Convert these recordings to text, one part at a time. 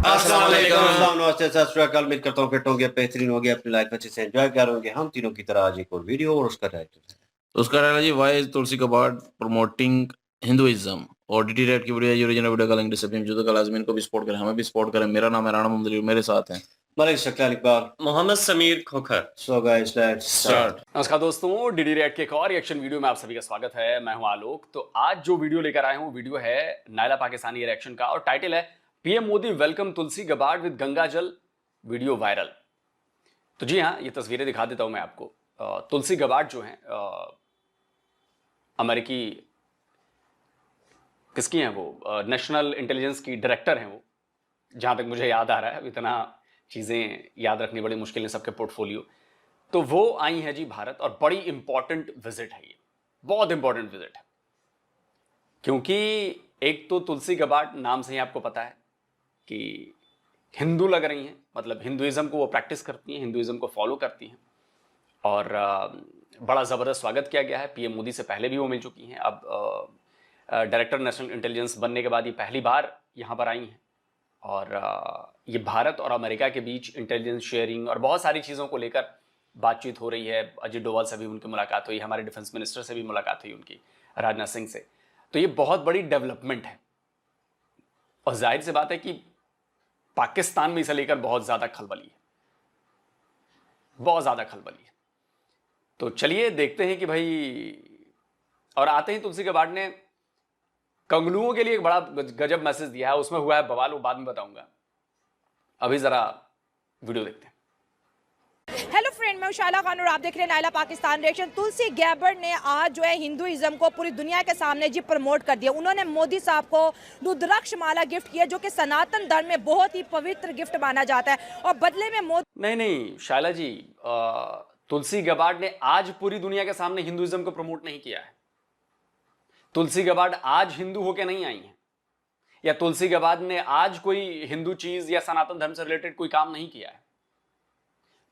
अस्सलाम वालेकुम। नमस्ते, सत श्री अकाल। उम्मीद करता हूँ फिट होंगे, बेहतरीन होंगे, अपनी लाइफ अच्छे से एंजॉय कर रहे होंगे। हम तीनों की तरह आज एक और वीडियो और उसका टाइटल है। उसका रहना जी वाई इज तुलसी कबाड़ प्रमोटिंग हिंदुइज्म और डीटी रेड की वीडियो है। ओरिजिनल वीडियो का लिंक डिस्क्रिप्शन में। जो तो लाजमी इनको भी सपोर्ट करें, हमें भी सपोर्ट करें। मेरा नाम है राणा मोहम्मद अली, मेरे साथ हैं मलिक शक्ल Iqbal, Mohammad Sameer Khokhar. So guys let's start. नमस्कार दोस्तों, डीडी रेड के एक और रिएक्शन वीडियो में आप सभी का स्वागत है। मैं हूं आलोक। तो आज जो वीडियो लेकर आया हूं, वीडियो है नायला पाकिस्तानी रिएक्शन का और टाइटल है PM Modi welcome Tulsi Gabbard with Ganga जल, वीडियो वायरल। तो जी हाँ, ये तस्वीरें दिखा देता हूं मैं आपको। तुलसी गबार्ड जो हैं अमेरिकी किसकी हैं वो, नेशनल इंटेलिजेंस की डायरेक्टर हैं वो, जहां तक मुझे याद आ रहा है। इतना चीजें याद रखनी बड़ी मुश्किल है सबके पोर्टफोलियो। तो वो आई है जी भारत, और बड़ी इंपॉर्टेंट विजिट है ये, बहुत इंपॉर्टेंट विजिट है। क्योंकि एक तो तुलसी गबार्ड नाम से ही आपको पता है कि हिंदू लग रही हैं, मतलब हिंदुइज्म को वो प्रैक्टिस करती हैं, हिंदुइज्म को फॉलो करती हैं। और बड़ा ज़बरदस्त स्वागत किया गया है। पीएम मोदी से पहले भी वो मिल चुकी हैं। अब डायरेक्टर नेशनल इंटेलिजेंस बनने के बाद ये पहली बार यहाँ पर आई हैं। और ये भारत और अमेरिका के बीच इंटेलिजेंस शेयरिंग और बहुत सारी चीज़ों को लेकर बातचीत हो रही है। अजीत डोभाल से भी उनकी मुलाकात हुई, हमारे डिफेंस मिनिस्टर से भी मुलाकात हुई उनकी, राजनाथ सिंह से। तो ये बहुत बड़ी डेवलपमेंट है। और जाहिर सी बात है कि पाकिस्तान में इसे लेकर बहुत ज़्यादा खलबली है, बहुत ज़्यादा खलबली है। तो चलिए देखते हैं कि भाई। और आते ही तुलसी गबार्ड ने कंगलुओं के लिए एक बड़ा गजब मैसेज दिया है। उसमें हुआ है बवाल, वो बाद में बताऊंगा। अभी जरा वीडियो देखते हैं। हेलो फ्रेंड, मैं शाला खान और आप देख रहे हैं Naila Pakistan reaction. Tulsi Gabbard ने आज जो है हिंदुइज्म को पूरी दुनिया के सामने जी प्रमोट कर दिया। उन्होंने मोदी साहब को रुद्राक्ष माला गिफ्ट किया, जो कि सनातन धर्म में बहुत ही पवित्र गिफ्ट माना जाता है। और बदले में मोदी नहीं शाला जी, तुलसी गबार्ड ने आज पूरी दुनिया के सामने हिंदुइज्म को प्रमोट नहीं किया है। तुलसी गबार्ड आज हिंदू होके नहीं आई है, या तुलसी गबार्ड ने आज कोई हिंदू चीज या सनातन धर्म से रिलेटेड कोई काम नहीं किया है।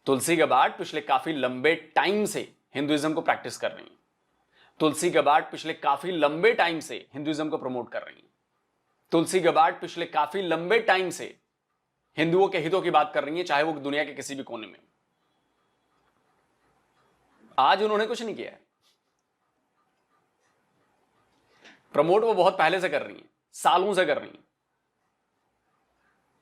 तुलसी गबार्ड पिछले काफी लंबे टाइम से हिंदुइज्म को प्रैक्टिस कर रही है। तुलसी गबार्ड पिछले काफी लंबे टाइम से हिंदुइज्म को प्रमोट कर रही है। तुलसी गबार्ड पिछले काफी लंबे टाइम से हिंदुओं के हितों की बात कर रही है, चाहे वो दुनिया के किसी भी कोने में। आज उन्होंने कुछ नहीं किया है। प्रमोट वो बहुत पहले से कर रही हैं, सालों से कर रही हैं।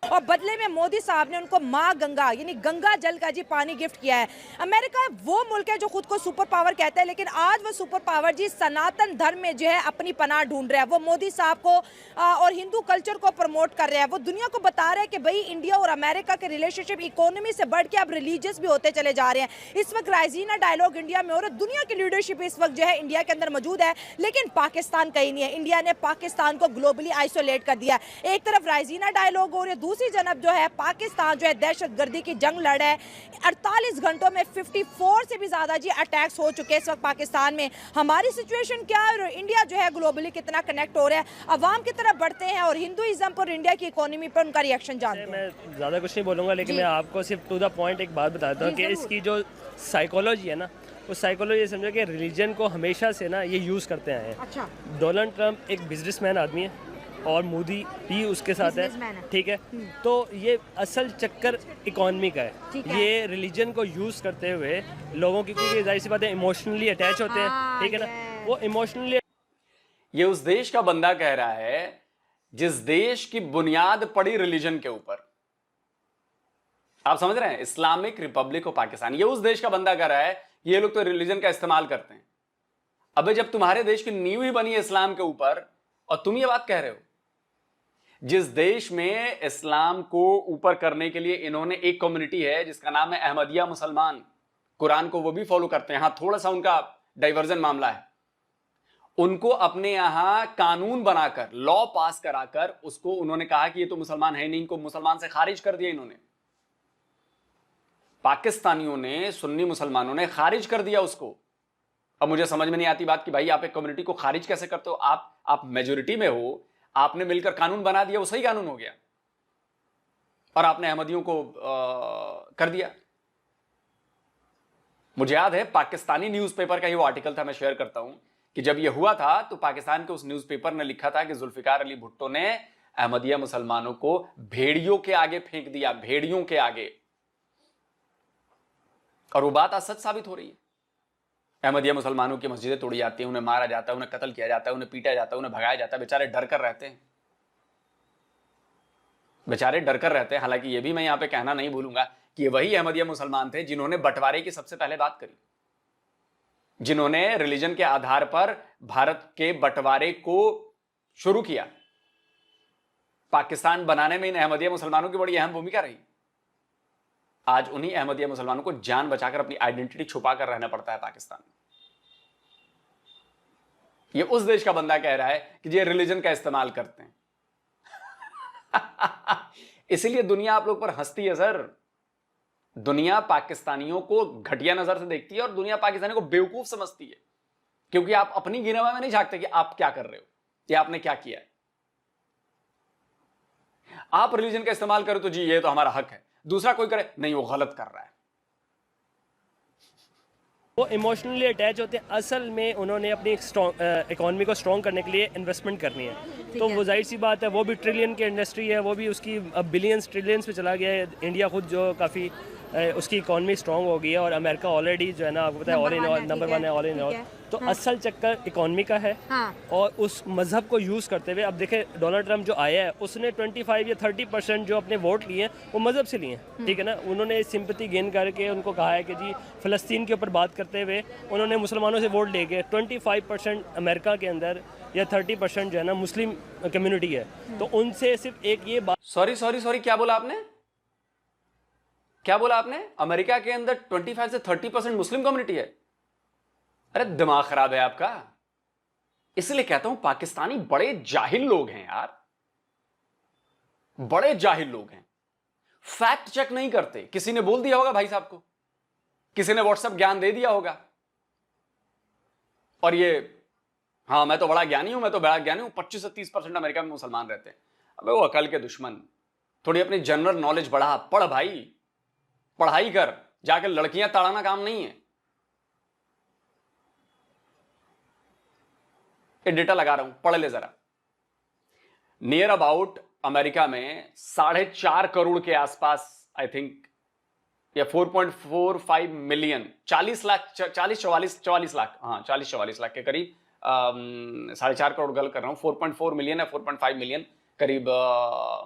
और बदले में मोदी साहब ने उनको मां गंगा यानी गंगा जल का जी पानी गिफ्ट किया है। अमेरिका वो मुल्क है जो खुद को सुपर पावर कहता है, लेकिन आज वो सुपर पावर जी सनातन धर्म में जो है अपनी पनाह ढूंढ रहा है। वो मोदी साहब को और हिंदू कल्चर को प्रमोट कर रहा है। वो दुनिया को बता रहा है कि भाई इंडिया और अमेरिका के रिलेशनशिप इकोनॉमी से बढ़ के अब रिलीजियस भी होते चले जा रहे हैं। इस वक्त राइजीना डायलॉग इंडिया में हो रहा है। दुनिया की लीडरशिप इस वक्त जो है इंडिया के अंदर मौजूद है, लेकिन पाकिस्तान कहीं नहीं है। इंडिया ने पाकिस्तान को ग्लोबली आइसोलेट कर दिया। एक तरफ राइजीना डायलॉग हो रही है, दूसरी जनब जो है पाकिस्तान जो है दहशतगर्दी की जंग लड़ रहा है। 48 घंटों में 54 से भी ज्यादा जी अटैक्स हो चुके हैं इस वक्त पाकिस्तान में। हमारी सिचुएशन क्या है और इंडिया जो है ग्लोबली कितना कनेक्ट हो रहा है, अवाम की तरफ बढ़ते हैं और हिंदुइज्म पर इंडिया की इकोनॉमी पर उनका रिएक्शन जानते हैं। मैं ज़्यादा कुछ नहीं बोलूँगा, लेकिन मैं आपको सिर्फ टू द पॉइंट एक बात बताता हूँ कि इसकी जो साइकोलॉजी है ना, वो साइकोलॉजी समझो कि रिलीजन को हमेशा से ना ये यूज़ करते आए हैं। अच्छा। डोनाल्ड ट्रंप एक बिजनेसमैन आदमी है और मोदी भी उसके साथ है, ठीक है। तो ये असल चक्कर इकोनॉमी का है। ये रिलीजन को यूज़ करते हुए लोगों की, क्योंकि जाहिर सी बात है इमोशनली अटैच होते हैं, ठीक है ना। वो इमोशनली, ये उस देश का बंदा कह रहा है जिस देश की बुनियाद पड़ी रिलीजन के ऊपर। आप समझ रहे हैं, इस्लामिक रिपब्लिक ऑफ पाकिस्तान, ये उस देश का बंदा कह रहा है ये लोग तो रिलीजन का इस्तेमाल करते हैं। अबे जब तुम्हारे देश की नींव ही बनी है इस्लाम के ऊपर और तुम ये बात कह रहे हो। जिस देश में इस्लाम को ऊपर करने के लिए इन्होंने एक कम्युनिटी है जिसका नाम है अहमदिया मुसलमान, कुरान को वो भी फॉलो करते हैं। हाँ, थोड़ा सा उनका डाइवर्जन मामला है। उनको अपने यहां कानून बनाकर, लॉ पास कराकर उसको उन्होंने कहा कि ये तो मुसलमान है नहीं, इनको मुसलमान से खारिज कर दिया इन्होंने। पाकिस्तानियों ने, सुन्नी मुसलमानों ने खारिज कर दिया उसको। अब मुझे समझ में नहीं आती बात कि भाई आप एक कम्युनिटी को खारिज कैसे करते हो। आप मेजोरिटी में हो, आपने मिलकर कानून बना दिया, वो सही कानून हो गया, और आपने अहमदियों को कर दिया। मुझे याद है पाकिस्तानी न्यूज़पेपर का ही वो आर्टिकल था, मैं शेयर करता हूं, कि जब ये हुआ था तो पाकिस्तान के उस न्यूज़पेपर ने लिखा था कि जुल्फिकार अली भुट्टो ने अहमदिया मुसलमानों को भेड़ियों के आगे फेंक दिया, भेड़ियों के आगे। और वो बात आज सच साबित हो रही है। अहमदिया मुसलमानों की मस्जिदें तोड़ी जाती हैं, उन्हें मारा जाता है, उन्हें कत्ल किया जाता है, उन्हें पीटा जाता है, उन्हें भगाया जाता है। बेचारे डर कर रहते हैं, बेचारे डर कर रहते हैं। हालांकि ये भी मैं यहां पे कहना नहीं भूलूंगा कि ये वही अहमदिया मुसलमान थे जिन्होंने बंटवारे की सबसे पहले बात करी, जिन्होंने रिलीजन के आधार पर भारत के बंटवारे को शुरू किया। पाकिस्तान बनाने में इन अहमदिया मुसलमानों की बड़ी अहम भूमिका रही। आज उन्हीं अहमदिया मुसलमानों को जान बचाकर अपनी आइडेंटिटी छुपाकर रहना पड़ता है पाकिस्तान में। ये उस देश का बंदा कह रहा है कि ये रिलीजन का इस्तेमाल करते हैं। इसीलिए दुनिया आप लोग पर हंसती है सर। दुनिया पाकिस्तानियों को घटिया नजर से देखती है और दुनिया पाकिस्तानियों को बेवकूफ समझती है, क्योंकि आप अपनी गिरवा में नहीं झांकते कि आप क्या कर रहे हो या आपने क्या किया है। आप रिलीजन का इस्तेमाल करो तो जी ये तो हमारा हक है, दूसरा कोई करे नहीं वो गलत कर रहा है। वो इमोशनली अटैच होते हैं। असल में उन्होंने अपनी इकोनॉमी को स्ट्रॉन्ग करने के लिए इन्वेस्टमेंट करनी है, तो वो जाहिर सी बात है, वो भी ट्रिलियन की इंडस्ट्री है, वो भी उसकी अब बिलियंस ट्रिलियंस पे चला गया है। इंडिया खुद जो काफ़ी उसकी इकोनॉमी स्ट्रॉन्ग हो गई है और अमेरिका ऑलरेडी जो है ना, आपको पता है ऑल इन ऑल नंबर 1 है ऑल इन ऑल। तो असल चक्कर इकोनॉमी का है। और उस मजहब को यूज़ करते हुए अब देखें डोनाल्ड ट्रंप जो आया है उसने 25 या 30% जो अपने वोट लिए हैं वो मजहब से लिए हैं, ठीक है ना। उन्होंने सिंपैथी गेन करके उनको कहा है कि जी फ़लस्तीन के ऊपर बात करते हुए उन्होंने मुसलमानों से वोट लेके 25% अमेरिका के अंदर या 30% जो है ना मुस्लिम कम्युनिटी है, तो उनसे सिर्फ एक ये बात। सॉरी क्या बोला आपने, क्या बोला आपने? अमेरिका के अंदर 25 से 30% मुस्लिम कम्युनिटी है? अरे दिमाग खराब है आपका। इसलिए कहता हूं पाकिस्तानी बड़े जाहिल लोग हैं यार, बड़े जाहिल लोग हैं। फैक्ट चेक नहीं करते। किसी ने बोल दिया होगा भाई साहब को, किसी ने व्हाट्सएप ज्ञान दे दिया होगा और ये हाँ मैं तो बड़ा ज्ञानी हूं, मैं तो बड़ा ज्ञानी हूं, 25 से 30% अमेरिका में मुसलमान रहते हैं। अबे वो अकल के दुश्मन, थोड़ी अपनी जनरल नॉलेज बढ़ा, पढ़ भाई, पढ़ाई कर, जाकर लड़कियां ताड़ाना काम नहीं है। ये डेटा लगा रहा हूं, पढ़ ले जरा। नियर अबाउट अमेरिका में 4.5 करोड़ के आसपास, आई थिंक या 4.45 मिलियन, 44 लाख के करीब, 4.5 करोड़ गलत कर रहा हूं, 4.4 मिलियन या 4.5 मिलियन करीब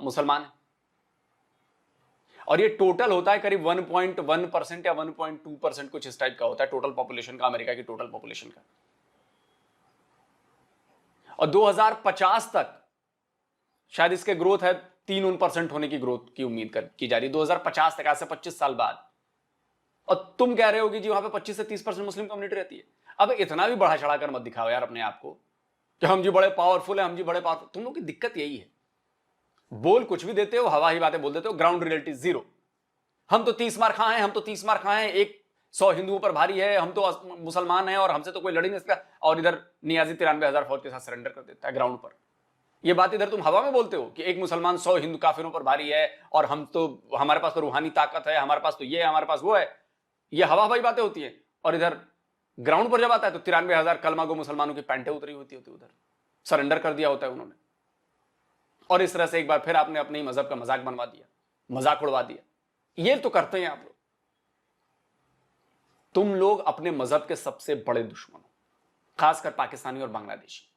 मुसलमान है। और ये टोटल होता है करीब 1.1% या 1.2% कुछ इस टाइप का होता है टोटल पॉपुलेशन का, अमेरिका की टोटल पॉपुलेशन का। और 2050 तक शायद इसके ग्रोथ है 3-4% होने की ग्रोथ की उम्मीद की जा रही है 2050 तक, आज से 25 साल बाद। और तुम कह रहे हो कि जी वहां पे 25 से 30% मुस्लिम कम्युनिटी रहती है। अब इतना भी बढ़ा चढ़ा कर मत दिखाओ यार अपने आप को कि हम जी बड़े पावरफुल है, हम जी बड़े पावरफुल। तुम लोग की दिक्कत यही है, बोल कुछ भी देते हो, हवा ही बातें बोल देते हो, ग्राउंड रियलिटी जीरो। हम तो 30 मार खाए हैं, हम तो 30 मार खाए हैं, 100 हिंदुओं पर भारी है, हम तो मुसलमान हैं और हमसे तो कोई लड़ ही नहीं सकता। और इधर नियाजी 93,000 फौज के साथ सरेंडर कर देता है ग्राउंड पर। ये बात इधर तुम हवा में बोलते हो कि एक मुसलमान 100 हिंदू काफिरों पर भारी है और हम तो, हमारे पास तो रूहानी ताकत है, हमारे पास तो ये है, हमारे पास वो है। ये हवा हवाई बातें होती है। और इधर ग्राउंड पर जब आता है तो 93,000 कलमा को मुसलमानों की पैंटें उतरी होती होती, उधर सरेंडर कर दिया होता है उन्होंने। और इस तरह से एक बार फिर आपने अपने मजहब का मजाक बनवा दिया, मजाक उड़वा दिया। ये तो करते हैं आप लोग। तुम लोग अपने मजहब के सबसे बड़े दुश्मन हो, खासकर पाकिस्तानी और बांग्लादेशी।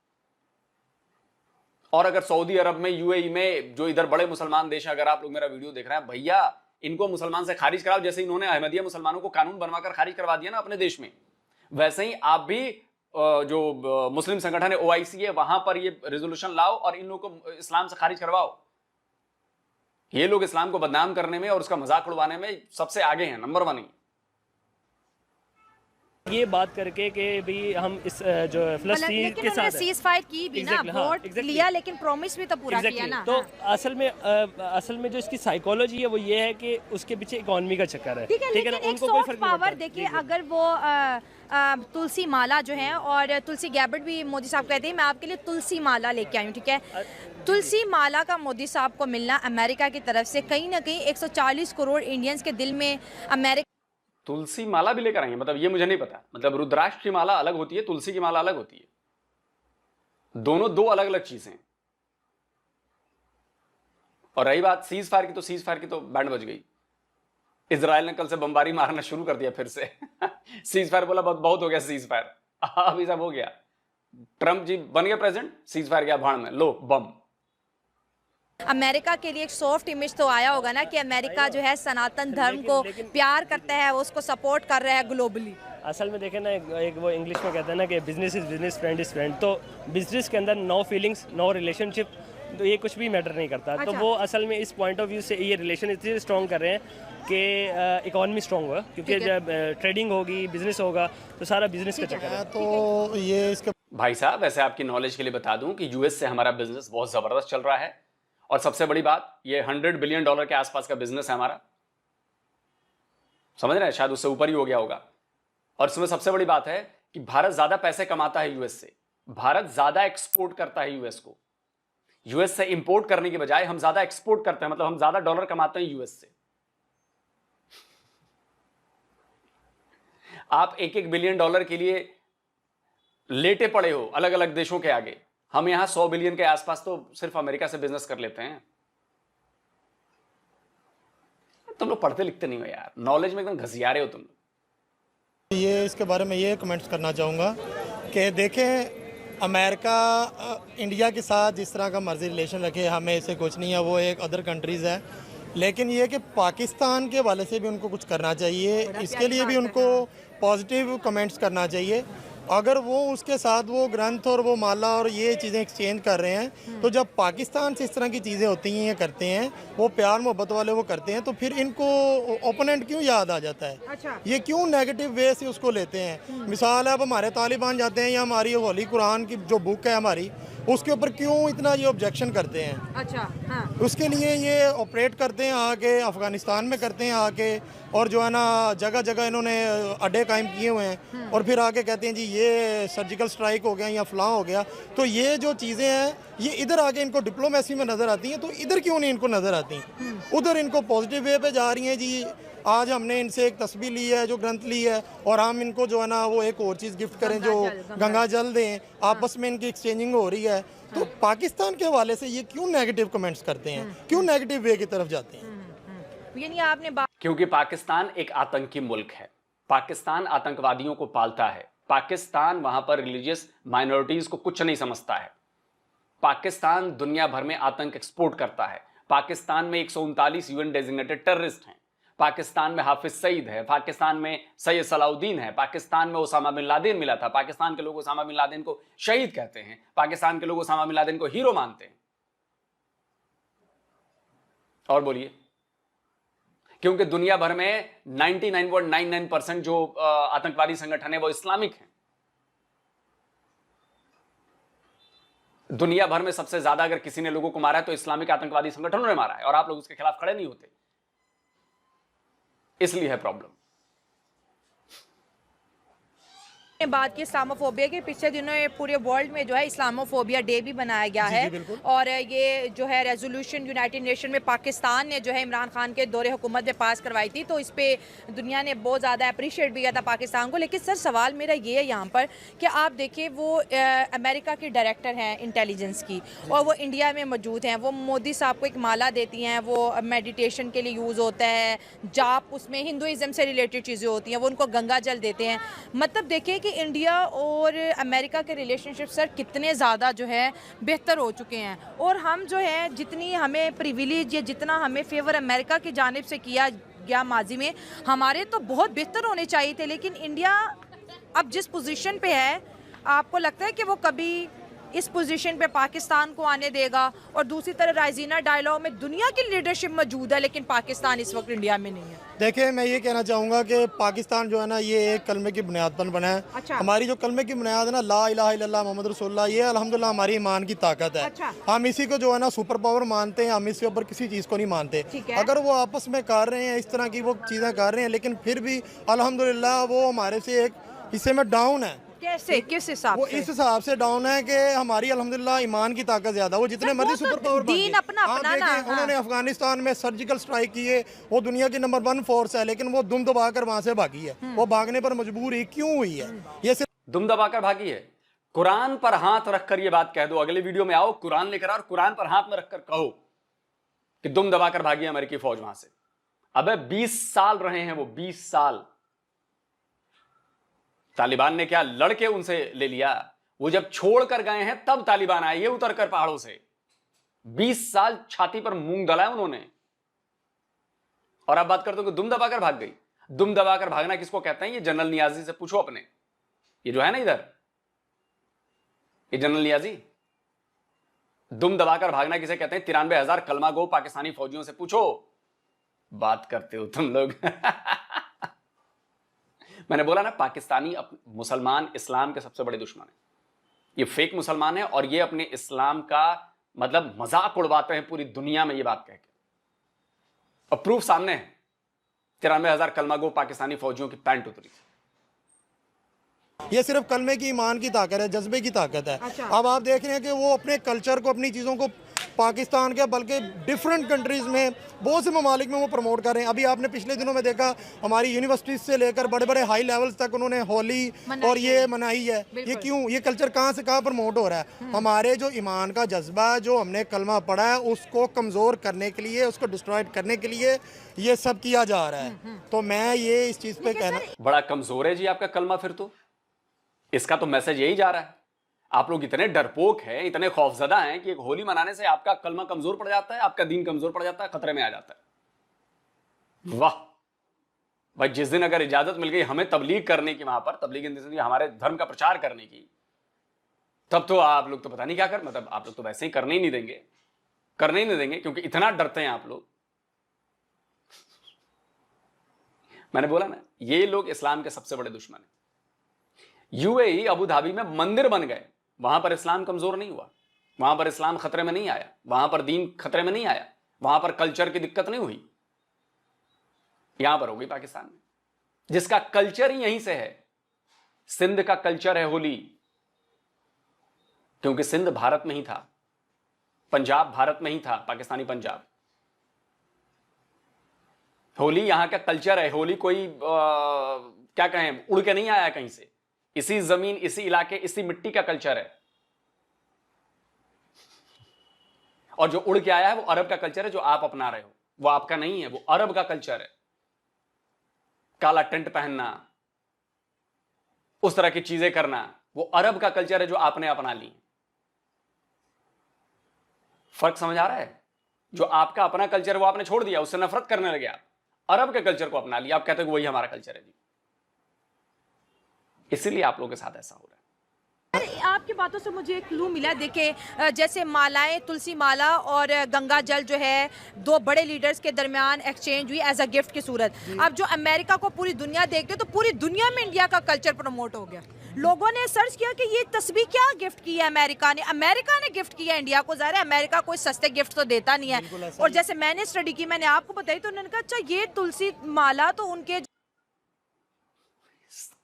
और अगर सऊदी अरब में, यूएई में, जो इधर बड़े मुसलमान देश हैं, अगर आप लोग मेरा वीडियो देख रहे हैं, भैया इनको मुसलमान से खारिज कराओ। जैसे इन्होंने अहमदिया मुसलमानों को कानून बनवाकर खारिज करवा दिया ना अपने देश में, वैसे ही आप भी जो मुस्लिम संगठन है OIC है, वहां पर ये रेजोल्यूशन लाओ और इन लोगों को इस्लाम से खारिज करवाओ। ये लोग इस्लाम को बदनाम करने में और उसका मजाक उड़वाने में सबसे आगे हैं, नंबर 1 ही। ये बात करके कि भी हम इस जो फिलिस्तीन के साथ सीज फायर की भी ना, वोट लिया लेकिन प्रॉमिस भी तो पूरा किया ना। तो असल में जो इसकी साइकोलॉजी है वो ये है कि उसके पीछे इकोनॉमी का चक्कर है, ठीक है ना। उनको कोई फर्क नहीं पड़ता। देखिए अगर वो तुलसी माला जो है, और तुलसी गैबर्ट भी मोदी साहब कहते हैं मैं आपके लिए तुलसी माला लेके आई हूँ, ठीक है। तुलसी माला का मोदी साहब को मिलना अमेरिका की तरफ से कहीं ना कहीं 140 करोड़ इंडियंस के दिल में अमेरिका। तुलसी माला भी लेकर आएंगे, मतलब ये मुझे नहीं पता। मतलब रुद्राक्ष की माला अलग होती है, तुलसी की माला अलग होती है, दोनों 2 अलग अलग चीजें हैं। और रही बात सीज फायर की, तो सीज फायर की तो बैंड बज गई। इजराइल ने कल से बमबारी मारना शुरू कर दिया फिर से। सीज फायर बोला बहुत बहुत हो गया सीज फायर, अभी सब हो गया। ट्रंप जी बन गया प्रेसिडेंट, सीज फायर गया भाड़ में, लो बम। अमेरिका के लिए एक सॉफ्ट इमेज तो आया होगा ना कि अमेरिका जो है सनातन धर्म को प्यार करता है, उसको सपोर्ट कर रहा है ग्लोबली। असल में देखें ना, एक वो इंग्लिश में कहते हैं ना कि business is business, friend is friend. तो बिजनेस के अंदर नो फीलिंग्स, नो रिलेशनशिप, तो ये कुछ भी मैटर नहीं करता। तो वो असल में इस पॉइंट ऑफ व्यू से ये रिलेशन इतने स्ट्रॉन्ग कर रहे हैं कि इकोनॉमी स्ट्रॉन्ग होगा, क्योंकि जब ट्रेडिंग होगी, बिजनेस होगा, तो सारा बिजनेस का चक्कर है। तो ये इसके भाई साहब वैसे आपकी नॉलेज के लिए बता दूं कि यूएस से हमारा बिजनेस बहुत जबरदस्त चल रहा है, और सबसे बड़ी बात ये $100 बिलियन के आसपास का बिजनेस है हमारा, समझ रहे हैं, शायद उससे ऊपर ही हो गया होगा। और इसमें सबसे बड़ी बात है कि भारत ज्यादा पैसे कमाता है यूएस से, भारत ज्यादा एक्सपोर्ट करता है यूएस को। यूएस से इंपोर्ट करने की बजाय हम ज्यादा एक्सपोर्ट करते हैं, मतलब हम ज्यादा डॉलर कमाते हैं यूएस से। आप $1-1 बिलियन के लिए लेटे पड़े हो अलग अलग देशों के आगे, हम यहां 100 बिलियन के आसपास तो सिर्फ अमेरिका से बिजनेस कर लेते हैं। तुम लोग पढ़ते लिखते नहीं हो यार, नॉलेज में एकदम घसियारे हो तुम लोग। ये इसके बारे में ये कमेंट्स करना चाहूँगा कि देखें, अमेरिका इंडिया के साथ जिस तरह का मर्जी रिलेशन रखे, हमें इससे कुछ नहीं है, वो एक अदर कंट्रीज़ है। लेकिन ये कि पाकिस्तान के वाले से भी उनको कुछ करना चाहिए, इसके लिए भी उनको पॉजिटिव कमेंट्स करना चाहिए। अगर वो उसके साथ वो ग्रंथ और वो माला और ये चीज़ें एक्सचेंज कर रहे हैं, तो जब पाकिस्तान से इस तरह की चीज़ें होती हैं, ये करते हैं, वो प्यार मोहब्बत वाले वो करते हैं, तो फिर इनको ओपोनेंट क्यों याद आ जाता है? अच्छा। ये क्यों नेगेटिव वे से उसको लेते हैं? मिसाल है, अब हमारे तालिबान जाते हैं या हमारी होली कुरान की जो बुक है हमारी, उसके ऊपर क्यों इतना ये ऑब्जेक्शन करते हैं? अच्छा, हाँ। उसके लिए ये ऑपरेट करते हैं आके, अफ़गानिस्तान में करते हैं आके, और जो है ना जगह जगह इन्होंने अड्डे कायम किए हुए हैं, और फिर आके कहते हैं जी ये सर्जिकल स्ट्राइक हो गया या फलां हो गया। तो ये जो चीज़ें हैं ये इधर आके इनको डिप्लोमेसी में नज़र आती हैं, तो इधर क्यों नहीं इनको नज़र आती? उधर इनको पॉजिटिव वे पे जा रही हैं जी। आज हमने इनसे एक तस्वीर ली है, जो ग्रंथ ली है, और हम इनको जो है ना वो एक और चीज़ गिफ्ट करें, जो गंगा जल दें, आपस में इनकी एक्सचेंजिंग हो रही है। तो पाकिस्तान के हवाले से ये क्यों नेगेटिव कमेंट्स करते हैं, क्यों नेगेटिव वे की तरफ जाते हैं? यानी आपने क्योंकि पाकिस्तान एक आतंकी मुल्क है, पाकिस्तान आतंकवादियों को पालता है, पाकिस्तान वहां पर रिलीजियस माइनॉरिटीज को कुछ नहीं समझता है, पाकिस्तान दुनिया भर में आतंक एक्सपोर्ट करता है, पाकिस्तान में 139 यूएन डेजिग्नेटेड टेररिस्ट हैं, पाकिस्तान में हाफिज सईद है, पाकिस्तान में सैयद सलाउद्दीन है, पाकिस्तान में ओसामा बिन लादेन मिला था, पाकिस्तान के लोग ओसामा बिन लादेन को शहीद कहते हैं, पाकिस्तान के लोग ओसामा बिन लादेन को हीरो मानते हैं। और बोलिए, क्योंकि दुनिया भर में 99.99% जो आतंकवादी संगठन है वो इस्लामिक हैं। दुनिया भर में सबसे ज्यादा अगर किसी ने लोगों को मारा है तो इस्लामिक आतंकवादी संगठनों ने मारा है, और आप लोग उसके खिलाफ खड़े नहीं होते, इसलिए है प्रॉब्लम। बात की इस्लामोफोबिया के, पिछले दिनों ये पूरे वर्ल्ड में जो है इस्लामोफोबिया डे भी बनाया गया है, और ये जो है रेजोल्यूशन यूनाइटेड नेशन में पाकिस्तान ने जो है इमरान खान के दौरे हुकूमत में पास करवाई थी, तो इस पे दुनिया ने बहुत ज़्यादा अप्रिशिएट भी किया था पाकिस्तान को। लेकिन सर सवाल मेरा ये है यहाँ पर कि आप देखिए वो अमेरिका के डायरेक्टर हैं इंटेलिजेंस की, और वो इंडिया में मौजूद हैं, वो मोदी साहब को एक माला देती हैं, वो मेडिटेशन के लिए यूज़ होता है, जाप उसमें हिंदुइज़्म से रिलेटेड चीज़ें होती हैं, वो उनको गंगा जल देते हैं। मतलब देखिए कि इंडिया और अमेरिका के रिलेशनशिप सर कितने ज़्यादा जो है बेहतर हो चुके हैं, और हम जो है जितनी हमें प्रिविलेज या जितना हमें फेवर अमेरिका की जानिब से किया गया माजी में, हमारे तो बहुत बेहतर होने चाहिए थे। लेकिन इंडिया अब जिस पोजीशन पे है, आपको लगता है कि वो कभी इस पोजीशन पे पाकिस्तान को आने देगा? और दूसरी तरफ राइजीना डायलॉग में दुनिया की लीडरशिप मौजूद है, लेकिन पाकिस्तान इस वक्त इंडिया में नहीं है। देखिए, मैं ये कहना चाहूँगा कि पाकिस्तान जो है ना ये एक कलमे की बुनियाद पर बना है। अच्छा। हमारी जो कलमे की बुनियाद है ना, ला इलाहा इल्लल्लाह मोहम्मद रसूलुल्लाह, ये अल्हम्दुलिल्लाह हमारी ईमान की ताकत है। अच्छा। हम इसी को जो है ना सुपर पावर मानते हैं, हम इसके ऊपर किसी चीज़ को नहीं मानते। ठीक है। अगर वो आपस में कर रहे हैं इस तरह की वो चीज़ें कर रहे हैं, लेकिन फिर भी अल्हम्दुलिल्लाह वो हमारे से एक हिस्से में डाउन है। कैसे, किस हिसाब वो से? इस हिसाब से डाउन है कि हमारी अल्हम्दुलिल्लाह ईमान की ताकत ज्यादा, वो जितने मर्जी सुपर पावर दीन अपना अपना ना, हाँ। उन्होंने अफगानिस्तान में सर्जिकल स्ट्राइक किए, वो दुनिया की नंबर 1 फोर्स है, लेकिन वो दुम दबाकर वहां से भागी है। वो भागने पर मजबूर ही क्यों हुई है? ये सिर्फ दुम दबाकर भागी है। कुरान पर हाथ रखकर ये बात कह दो, अगले वीडियो में आओ कुरान लेकर और कुरान पर हाथ में रखकर कहो कि दुम दबाकर भागी अमेरिकी फौज वहां से। अबे 20 साल रहे हैं वो, 20 साल। तालिबान ने क्या लड़के उनसे ले लिया? वो जब छोड़कर गए हैं तब तालिबान आए, ये उतरकर पहाड़ों से। 20 साल छाती पर मूंग दलाया उन्होंने। और आप बात करते हो कि दुम दबाकर भाग गई। दुम दबाकर भागना किसको कहते हैं? ये जनरल नियाजी से पूछो अपने, ये जो है ना इधर, ये जनरल नियाजी। दुम दबाकर भागना किसे कहते हैं? 93,000 कलमागो पाकिस्तानी फौजियों से पूछो। बात करते हो तुम लोग। मैंने बोला ना, पाकिस्तानी मुसलमान इस्लाम के सबसे बड़े दुश्मन है। ये फेक मुसलमान है और ये अपने इस्लाम का मतलब मजाक उड़वाते हैं पूरी दुनिया में ये बात कह के। और प्रूफ सामने है, 93,000 कलमागो पाकिस्तानी फौजियों की पैंट उतरी। ये सिर्फ कलमे की, ईमान की ताकत है, जज्बे की ताकत है। अच्छा। अब आप देख रहे हैं कि वो अपने कल्चर को, अपनी चीज़ों को पाकिस्तान के बल्कि डिफरेंट कंट्रीज़ में, बहुत से ममालिक में वो प्रमोट कर रहे हैं। अभी आपने पिछले दिनों में देखा, हमारी यूनिवर्सिटीज़ से लेकर बड़े बड़े हाई लेवल्स तक उन्होंने होली और ये मनाई है। ये क्यों? ये कल्चर कहाँ से कहाँ प्रमोट हो रहा है? हमारे जो ईमान का जज्बा है, जो हमने कलमा पढ़ा है, उसको कमज़ोर करने के लिए, उसको डिस्ट्रॉयड करने के लिए ये सब किया जा रहा है। तो मैं ये इस चीज़ पे कहना, बड़ा कमजोर है जी आपका कलमा। फिर तो इसका तो मैसेज यही जा रहा है, आप लोग इतने डरपोक हैं, इतने खौफजदा हैं कि एक होली मनाने से आपका कलमा कमजोर पड़ जाता है, आपका दीन कमजोर पड़ जाता है, खतरे में आ जाता है। वाह भाई, जिस दिन अगर इजाजत मिल गई हमें तबलीग करने की, वहां पर तबलीग हमारे धर्म का प्रचार करने की, तब तो आप लोग तो पता नहीं क्या कर, मतलब आप लोग तो वैसे ही करने ही नहीं देंगे, करने ही नहीं देंगे, क्योंकि इतना डरते हैं आप लोग। मैंने बोला ना, ये लोग इस्लाम के सबसे बड़े दुश्मन हैं। यूएई अबू धाबी में मंदिर बन गए, वहां पर इस्लाम कमजोर नहीं हुआ, वहां पर इस्लाम खतरे में नहीं आया, वहां पर दीन खतरे में नहीं आया, वहां पर कल्चर की दिक्कत नहीं हुई। यहां पर होगी पाकिस्तान में, जिसका कल्चर ही यहीं से है। सिंध का कल्चर है होली, क्योंकि सिंध भारत में ही था, पंजाब भारत में ही था, पाकिस्तानी पंजाब। होली यहां का कल्चर है। होली कोई क्या कहें, उड़ के नहीं आया कहीं से, इसी जमीन, इसी इलाके, इसी मिट्टी का कल्चर है। और जो उड़ के आया है वो अरब का कल्चर है, जो आप अपना रहे हो वो आपका नहीं है, वो अरब का कल्चर है। काला टेंट पहनना, उस तरह की चीजें करना, वो अरब का कल्चर है जो आपने अपना ली। फर्क समझ आ रहा है? जो आपका अपना कल्चर वो आपने छोड़ दिया, उससे नफरत करने लगे आप, अरब के कल्चर को अपना लिया, आप कहते हो वही हमारा कल्चर है जी। इसीलिए आप लोगों के साथ ऐसा हो रहा है। अरे आपकी बातों से मुझे एक क्लू मिला। देखिए, जैसे मालाएं, तुलसी माला और गंगा जल जो है, दो बड़े लीडर्स के दरमियान एक्सचेंज हुई एज अ गिफ्ट की सूरत। अब जो अमेरिका को पूरी दुनिया देखते हैं, तो पूरी दुनिया में इंडिया का कल्चर प्रमोट हो गया। लोगों ने सर्च किया कि ये तस्वीर क्या गिफ्ट की है अमेरिका ने गिफ्ट किया है इंडिया को। ज़ाहिर है अमेरिका कोई सस्ते गिफ्ट तो देता नहीं है। और जैसे मैंने स्टडी की, मैंने आपको बताई, तो उन्होंने कहा अच्छा ये तुलसी माला तो उनके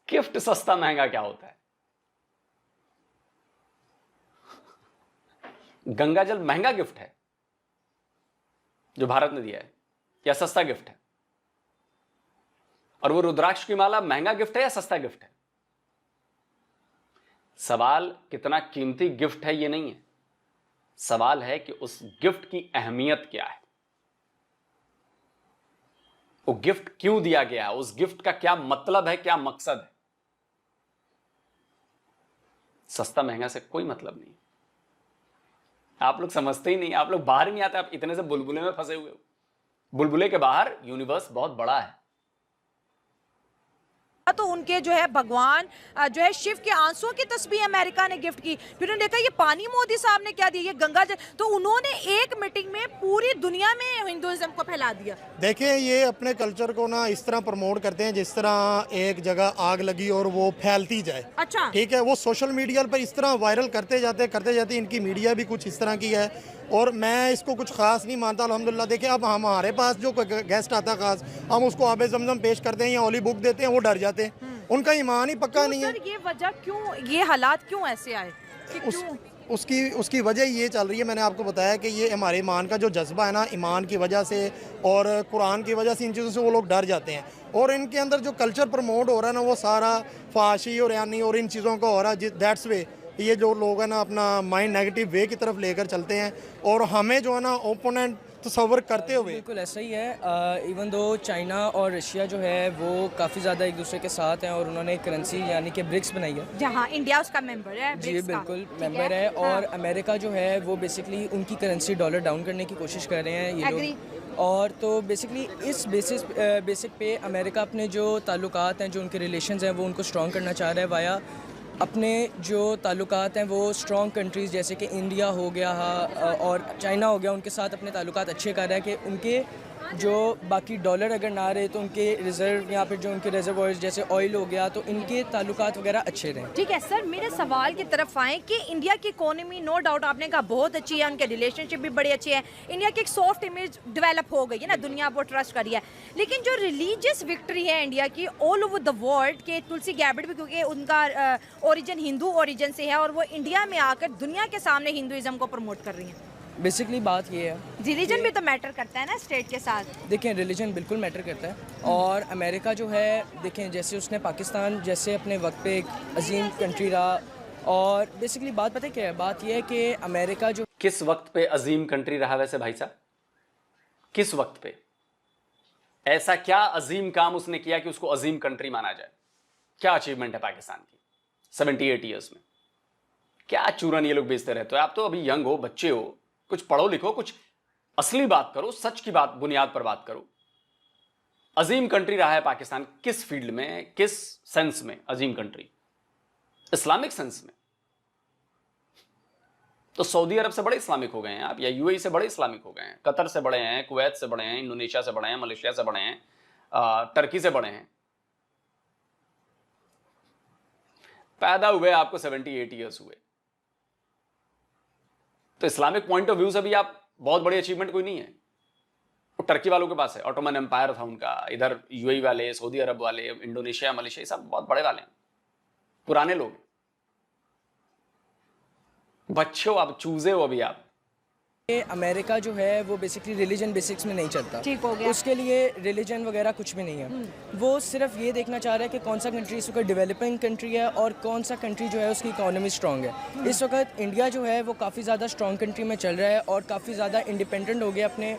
गिफ्ट सस्ता महंगा क्या होता है? गंगा जल महंगा गिफ्ट है जो भारत ने दिया है, या सस्ता गिफ्ट है? और वो रुद्राक्ष की माला महंगा गिफ्ट है या सस्ता गिफ्ट है? सवाल कितना कीमती गिफ्ट है ये नहीं है, सवाल है कि उस गिफ्ट की अहमियत क्या है, वो गिफ्ट क्यों दिया गया है, उस गिफ्ट का क्या मतलब है, क्या मकसद है। सस्ता महंगा से कोई मतलब नहीं। आप लोग समझते ही नहीं, आप लोग बाहर ही नहीं आते, आप इतने से बुलबुले में फंसे हुए हो। बुलबुले के बाहर यूनिवर्स बहुत बड़ा है। तो उनके जो है भगवान जो है शिव के आंसुओं की तस्वीर अमेरिका ने गिफ्ट की। फिर उन्होंने देखा ये पानी मोदी साहब ने क्या दिया, ये गंगा जल, तो उन्होंने एक मीटिंग में पूरी दुनिया में हिंदुइज्म को फैला दिया। देखिए ये अपने कल्चर को ना इस तरह प्रमोट करते हैं जिस तरह एक जगह आग लगी और वो फैलती जाए। अच्छा, ठीक है, वो सोशल मीडिया पर इस तरह वायरल करते जाते इनकी मीडिया भी कुछ इस तरह की है। और मैं इसको कुछ ख़ास नहीं मानता अल्हम्दुलिल्लाह। देखिए अब हमारे पास जो गेस्ट आता है ख़ास, हम उसको आबे ज़मज़म पेश करते हैं या ओली बुक देते हैं, वो डर जाते हैं, उनका ईमान ही पक्का नहीं है। ये वजह क्यों, ये हालात क्यों ऐसे आए कि क्यों? उसकी वजह ये चल रही है, मैंने आपको बताया कि ये हमारे ईमान का जो जज्बा है ना, ईमान की वजह से और कुरान की वजह से इन चीज़ों से वो लोग डर जाते हैं। और इनके अंदर जो कल्चर प्रमोट हो रहा है ना, वो सारा फाशी और यानी और इन चीज़ों का हो रहा है। दैट्स वे ये जो लोग हैं ना अपना माइंड नेगेटिव वे की तरफ लेकर चलते हैं, और हमें जो है ना ओपोनेंट तस्वर करते हुए। बिल्कुल ऐसा ही है। इवन दो चाइना और रशिया जो है वो काफ़ी ज़्यादा एक दूसरे के साथ हैं और उन्होंने करेंसी यानी कि ब्रिक्स बनाई है, जहाँ इंडिया उसका मेंबर है, जी ब्रिक्स का। बिल्कुल ठीक मेंबर है। हाँ। और अमेरिका जो है वो बेसिकली उनकी करेंसी डॉलर डाउन करने की कोशिश कर रहे हैं ये Agree. लोग। और तो बेसिकली इस बेसिक पे अमेरिका अपने जो ताल्लुकात हैं, जो उनके रिलेशंस हैं, वो उनको स्ट्रॉन्ग करना चाह रहा है वाया अपने जो ताल्लुकात हैं वो स्ट्रॉन्ग कंट्रीज़ जैसे कि इंडिया हो गया और चाइना हो गया, उनके साथ अपने ताल्लुकात अच्छे कर रहा है कि उनके जो बाकी डॉलर अगर ना रहे तो उनके रिज़र्व या फिर जो उनके रिजर्वॉयर्स जैसे ऑयल हो गया तो इनके ताल्लुकात वगैरह अच्छे रहें। ठीक है सर, मेरे सवाल की तरफ आए कि इंडिया की इकोनॉमी नो डाउट आपने कहा बहुत अच्छी है, उनके रिलेशनशिप भी बड़ी अच्छी है, इंडिया की एक सॉफ्ट इमेज डेवलप हो गई है ना, दुनिया वो ट्रस्ट करी है। लेकिन जो रिलीजियस विक्ट्री है इंडिया की ऑल ओवर द वर्ल्ड के तुलसी गैबर्ट भी क्योंकि उनका ओरिजिन हिंदू ओरिजिन से है और वो इंडिया में आकर दुनिया के सामने हिंदुइज्म को प्रमोट कर रही हैं। बेसिकली बात ये है रिलीजन भी तो मैटर करता है ना स्टेट के साथ। देखें रिलीजन बिल्कुल मैटर करता है और अमेरिका जो है देखें जैसे उसने पाकिस्तान जैसे अपने वक्त पे एक अजीम कंट्री रहा और बेसिकली बात पता है क्या है, बात ये है कि अमेरिका जो किस वक्त पे अजीम कंट्री रहा वैसे भाई साहब, किस वक्त पे ऐसा क्या अजीम काम उसने किया कि उसको अजीम कंट्री माना जाए? क्या अचीवमेंट है पाकिस्तान की 78 ईयर्स में? क्या चूरन ये लोग बेचते रहते हो? आप तो अभी यंग हो, बच्चे हो, कुछ पढ़ो लिखो, कुछ असली बात करो, सच की बात बुनियाद पर बात करो। अजीम कंट्री रहा है पाकिस्तान किस फील्ड में, किस सेंस में अजीम कंट्री? इस्लामिक सेंस में तो सऊदी अरब से बड़े इस्लामिक हो गए हैं आप, या यूएई से बड़े इस्लामिक हो गए हैं, कतर से बड़े हैं, कुवैत से बड़े हैं, इंडोनेशिया से बड़े हैं, मलेशिया से बड़े हैं, टर्की से बड़े हैं। पैदा हुए आपको 78 ईयर्स हुए, तो इस्लामिक पॉइंट ऑफ व्यू से भी आप बहुत बड़ी अचीवमेंट कोई नहीं है। वो टर्की वालों के पास है, ऑटोमन एम्पायर था उनका, इधर यूएई वाले, सऊदी अरब वाले, इंडोनेशिया, मलेशिया, सब बहुत बड़े वाले हैं, पुराने लोग। बच्चे हो आप, चूजे हो अभी आप। अमेरिका जो है वो बेसिकली रिलीजन बेसिक्स में नहीं चलता, ठीक हो गया। उसके लिए रिलीजन वगैरह कुछ भी नहीं है। वो सिर्फ ये देखना चाह रहा है कि कौन सा कंट्री इसका डेवलपिंग कंट्री है और कौन सा कंट्री जो है उसकी इकोनॉमी स्ट्रांग है। इस वक्त इंडिया जो है वो काफ़ी ज़्यादा स्ट्रांग कंट्री में चल रहा है और काफ़ी ज़्यादा इंडिपेंडेंट हो गया अपने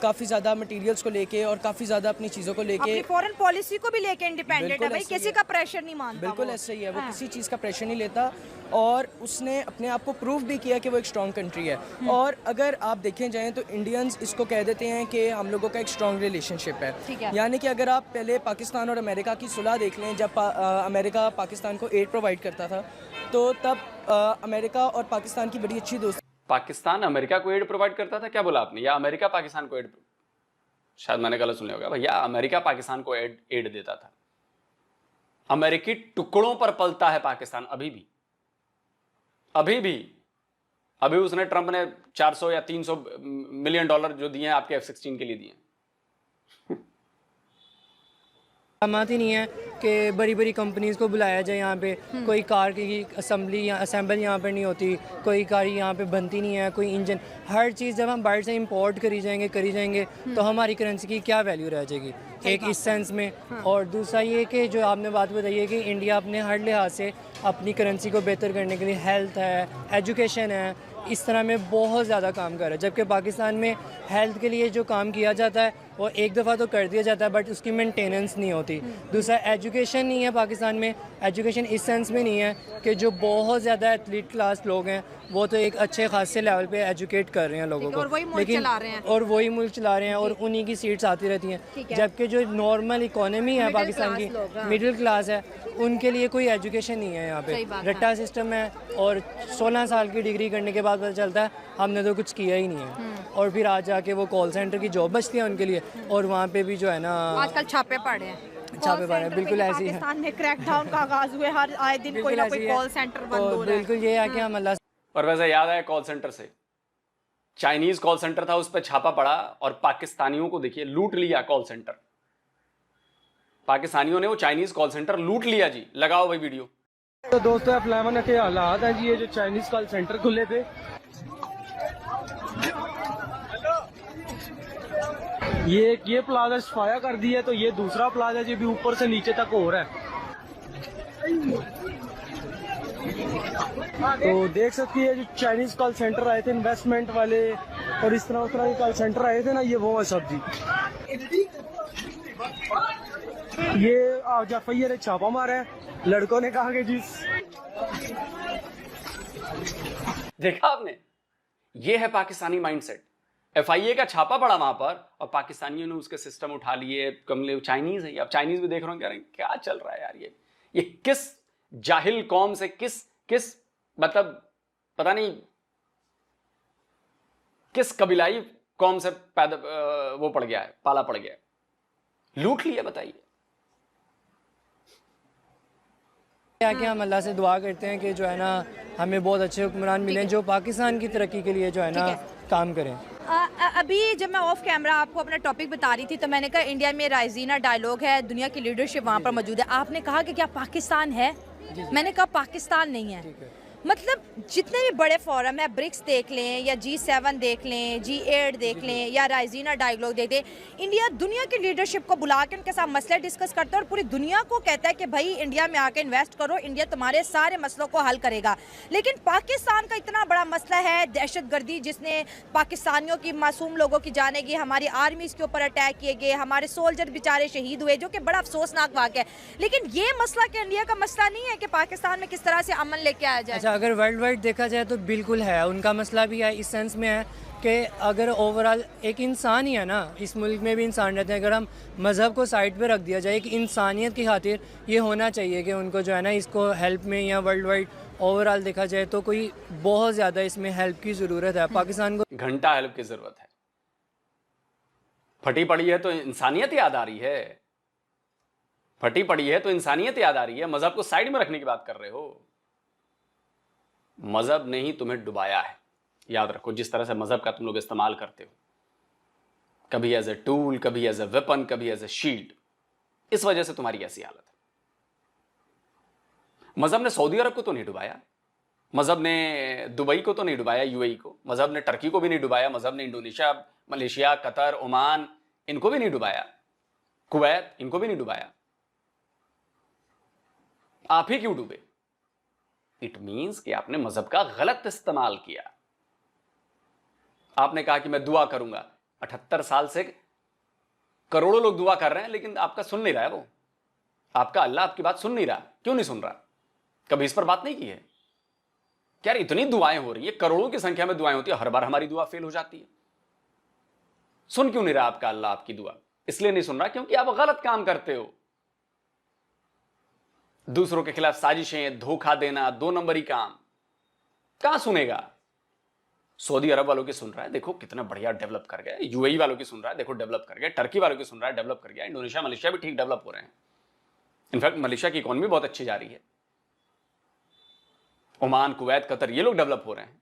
काफ़ी ज़्यादा मटेरियल्स को लेके और काफ़ी ज़्यादा अपनी चीज़ों को लेके, फॉरेन पॉलिसी को भी लेके इंडिपेंडेंट है भाई, किसी का प्रेशर नहीं मानता। बिल्कुल ऐसा ही है, वो किसी चीज़ का प्रेशर नहीं लेता और उसने अपने आप को प्रूव भी किया कि वो एक स्ट्रॉन्ग कंट्री है। और अगर आप देखें जाएं तो इंडियंस इसको कह देते हैं कि हम लोगों का एक स्ट्रॉन्ग रिलेशनशिप है। यानी कि अगर आप पहले पाकिस्तान और अमेरिका की सुलह देख लें, जब अमेरिका पाकिस्तान को एड प्रोवाइड करता था तो तब अमेरिका और पाकिस्तान की बड़ी अच्छी दोस्ती। पाकिस्तान अमेरिका को एड प्रोवाइड करता था? क्या बोला आपने? या अमेरिका पाकिस्तान को एड? शायद मैंने गलत सुन लिया होगा भैया। अमेरिका पाकिस्तान को एड देता था। अमेरिकी टुकड़ों पर पलता है पाकिस्तान अभी भी, अभी भी। अभी उसने, ट्रंप ने 400 या 300 मिलियन डॉलर जो दिए हैं आपके F-16 के लिए दिए। बात ही नहीं है कि बड़ी बड़ी कंपनीज़ को बुलाया जाए यहाँ पे, कोई कार की असेंबली या असेंबल यहाँ पर नहीं होती, कोई कार यहाँ पे बनती नहीं है, कोई इंजन, हर चीज़ जब हम बाहर से इंपोर्ट करी जाएंगे तो हमारी करेंसी की क्या वैल्यू रह जाएगी, एक इस सेंस में। और दूसरा ये कि जो आपने बात बताई है कि इंडिया अपने हर लिहाज से अपनी करेंसी को बेहतर करने के लिए हेल्थ है, एजुकेशन है, इस तरह में बहुत ज़्यादा काम कर रहा है। जबकि पाकिस्तान में हेल्थ के लिए जो काम किया जाता है वो एक दफ़ा तो कर दिया जाता है बट उसकी मेंटेनेंस नहीं होती। दूसरा एजुकेशन नहीं है पाकिस्तान में, एजुकेशन इस सेंस में नहीं है कि जो बहुत ज़्यादा एथलीट क्लास लोग हैं वो तो एक अच्छे खासे लेवल पे एजुकेट कर रहे हैं लोगों को, और वही मुल्क चला रहे हैं और उन्हीं की सीट्स आती रहती हैं। जबकि जो नॉर्मल इकोनॉमी है पाकिस्तान की, मिडिल क्लास है, उनके लिए कोई एजुकेशन नहीं है यहाँ पे, रट्टा सिस्टम है और 16 साल की डिग्री करने के बाद पता चलता है हमने तो कुछ किया ही नहीं है। और फिर आज जाके वो कॉल सेंटर की जॉब बचती है उनके लिए और वहाँ पे भी जो है ना आजकल छापे पड़े हैं, बिल्कुल ऐसी है। पाकिस्तान में क्रैकडाउन का आगाज हुए, हर आए दिन कोई ना कोई कॉल सेंटर बंद हो रहा है। बिल्कुल ये है कि हम अल्लाह। और वैसे याद आया कॉल सेंटर से, चाइनीज कॉल सेंटर था, उस पर छापा पड़ा और पाकिस्तानियों को देखिए लूट लिया कॉल सेंटर। पाकिस्तानियों ने वो चाइनीज कॉल सेंटर लूट लिया जी। लगाओ भाई वीडियो। तो दोस्तों F11 के हालात है जी, ये जो चाइनीज कॉल सेंटर खुले थे, ये प्लाजा सफाया कर दिया है, तो ये दूसरा प्लाजा जी भी ऊपर से नीचे तक हो रहा है। तो देख सकती है जो चाइनीज कॉल सेंटर आए थे इन्वेस्टमेंट वाले और इस तरह उस तरह के कॉल सेंटर आए थे ना, ये वो है सब जी। ये आज एफआईआर ने छापा मारा है, लड़कों ने कहा कि जी देखा आपने, ये है पाकिस्तानी माइंडसेट। एफआईए का छापा पड़ा वहां पर और पाकिस्तानियों ने उसके सिस्टम उठा लिए, कमले चाइनीज है। अब चाइनीज भी देख रहे हो, कह रहे हैं क्या चल रहा है यार, ये किस जाहिल कौम से किस मतलब पता नहीं किस कबीलाई कौम से पैदा वो पड़ गया है, पाला पड़ गया है, लूट लिया। बताइए। कि हम अल्लाह से दुआ करते हैं कि जो है ना हमें बहुत अच्छे हुक्मरान मिलें जो पाकिस्तान की तरक्की के लिए जो है ना काम करें। अभी जब मैं ऑफ कैमरा आपको अपना टॉपिक बता रही थी तो मैंने कहा इंडिया में राइजीना डायलॉग है, दुनिया की लीडरशिप वहाँ पर मौजूद है। आपने कहा कि क्या पाकिस्तान है? मैंने कहा पाकिस्तान नहीं है। मतलब जितने भी बड़े फोरम है, ब्रिक्स देख लें या G7 देख लें, G8 देख लें या राइजीना डायलॉग देख लें, इंडिया दुनिया की लीडरशिप को बुला के उनके साथ मसले डिस्कस करता है और पूरी दुनिया को कहता है कि भाई इंडिया में आके इन्वेस्ट करो, इंडिया तुम्हारे सारे मसलों को हल करेगा। लेकिन पाकिस्तान का इतना बड़ा मसला है दहशतगर्दी, जिसने पाकिस्तानियों की, मासूम लोगों की जाने की, हमारी आर्मी के ऊपर अटैक किए गए, हमारे सोल्जर बेचारे शहीद हुए, जो कि बड़ा अफसोसनाक वाक़या है। लेकिन ये मसला कि इंडिया का मसला नहीं है कि पाकिस्तान में किस तरह से अमन लेके आया जाए। अगर वर्ल्ड वाइड देखा जाए तो बिल्कुल है, उनका मसला भी है। इस सेंस में है कि अगर ओवरऑल एक इंसान ही है ना, इस मुल्क में भी इंसान रहते हैं, अगर हम मज़हब को साइड पे रख दिया जाए कि इंसानियत की खातिर ये होना चाहिए कि उनको जो है ना इसको हेल्प में या वर्ल्ड वाइड ओवरऑल देखा जाए तो कोई बहुत ज़्यादा इसमें हेल्प की ज़रूरत है। पाकिस्तान को घंटा हेल्प की ज़रूरत है। फटी पड़ी है तो इंसानियत याद आ रही है, फटी पड़ी है तो इंसानियत याद आ रही है। मज़हब को साइड में रखने की बात कर रहे हो। मजहब ने ही तुम्हें डुबाया है, याद रखो। जिस तरह से मजहब का तुम लोग इस्तेमाल करते हो, कभी एज ए टूल, कभी एज ए वेपन, कभी एज ए शील्ड, इस वजह से तुम्हारी ऐसी हालत है। मजहब ने सऊदी अरब को तो नहीं डुबाया, मजहब ने दुबई को तो नहीं डुबाया, यूएई को, मजहब ने टर्की को भी नहीं डुबाया, मजहब ने इंडोनेशिया, मलेशिया, कतर, ओमान, इनको भी नहीं डुबाया, कुवैत, इनको भी नहीं डुबाया। आप ही क्यों डूबे? इट मीन्स कि आपने मजहब का गलत इस्तेमाल किया। आपने कहा कि मैं दुआ करूंगा, 78 साल से करोड़ों लोग दुआ कर रहे हैं, लेकिन आपका सुन नहीं रहा है वो। आपका अल्लाह आपकी बात सुन नहीं रहा। क्यों नहीं सुन रहा? कभी इस पर बात नहीं की है? क्या इतनी दुआएं हो रही है, करोड़ों की संख्या में दुआएं होती है, हर बार हमारी दुआ फेल हो जाती है। सुन क्यों नहीं रहा आपका अल्लाह आपकी दुआ? इसलिए नहीं सुन रहा क्योंकि आप गलत काम करते हो। दूसरों के खिलाफ साजिशें, धोखा देना, 2 नंबरी काम। कहां सुनेगा? सऊदी अरब वालों की सुन रहा है, देखो कितना बढ़िया डेवलप कर गया। यूएई वालों की सुन रहा है, देखो डेवलप कर गया। टर्की वालों की सुन रहा है, डेवलप कर गया। इंडोनेशिया, मलेशिया भी ठीक डेवलप हो रहे हैं। इनफैक्ट मलेशिया की इकोनॉमी बहुत अच्छी जा रही है। ओमान, कुवैत, कतर, ये लोग डेवलप हो रहे हैं।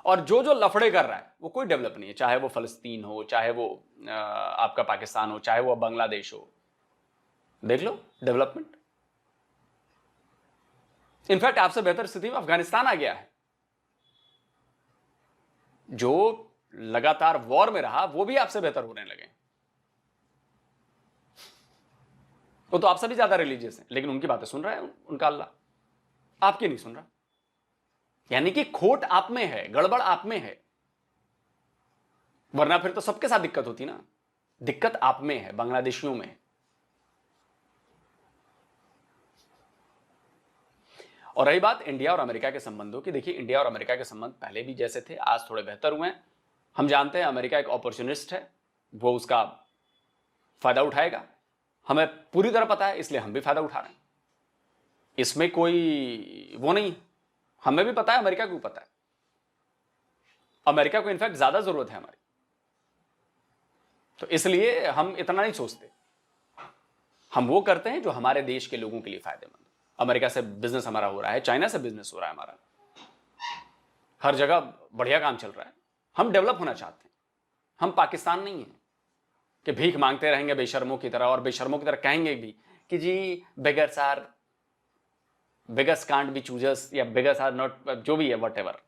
और जो लफड़े कर रहा है वो कोई डेवलप नहीं है, चाहे वो फलस्तीन हो, चाहे वो आपका पाकिस्तान हो, चाहे वो बांग्लादेश हो। देख लो डेवलपमेंट। इनफैक्ट आपसे बेहतर स्थिति में अफगानिस्तान आ गया है। जो लगातार वॉर में रहा वो भी आपसे बेहतर होने लगे। वो तो आपसे भी ज्यादा रिलीजियस हैं, लेकिन उनकी बातें सुन रहा है उनका अल्लाह, आपकी नहीं सुन रहा। यानी कि खोट आप में है, गड़बड़ आप में है। वरना फिर तो सबके साथ दिक्कत होती ना। दिक्कत आप में है, बांग्लादेशियों में है। और रही बात इंडिया और अमेरिका के संबंधों की, देखिए इंडिया और अमेरिका के संबंध पहले भी जैसे थे, आज थोड़े बेहतर हुए हैं। हम जानते हैं अमेरिका एक अपॉर्चुनिस्ट है, वो उसका फायदा उठाएगा। हमें पूरी तरह पता है, इसलिए हम भी फायदा उठा रहे हैं। इसमें कोई वो नहीं, हमें भी पता है, अमेरिका को भी पता है। अमेरिका को इनफैक्ट ज्यादा जरूरत है हमारी, तो इसलिए हम इतना नहीं सोचते। हम वो करते हैं जो हमारे देश के लोगों के लिए फायदेमंद। अमेरिका से बिजनेस हमारा हो रहा है, चाइना से बिजनेस हो रहा है हमारा, हर जगह बढ़िया काम चल रहा है। हम डेवलप होना चाहते हैं। हम पाकिस्तान नहीं है कि भीख मांगते रहेंगे बेशर्मों की तरह, और बेशर्मों की तरह कहेंगे भी कि जी beggars are, beggars can't be choosers, या बेगर्स आर नॉट, जो भी है व्हाटएवर।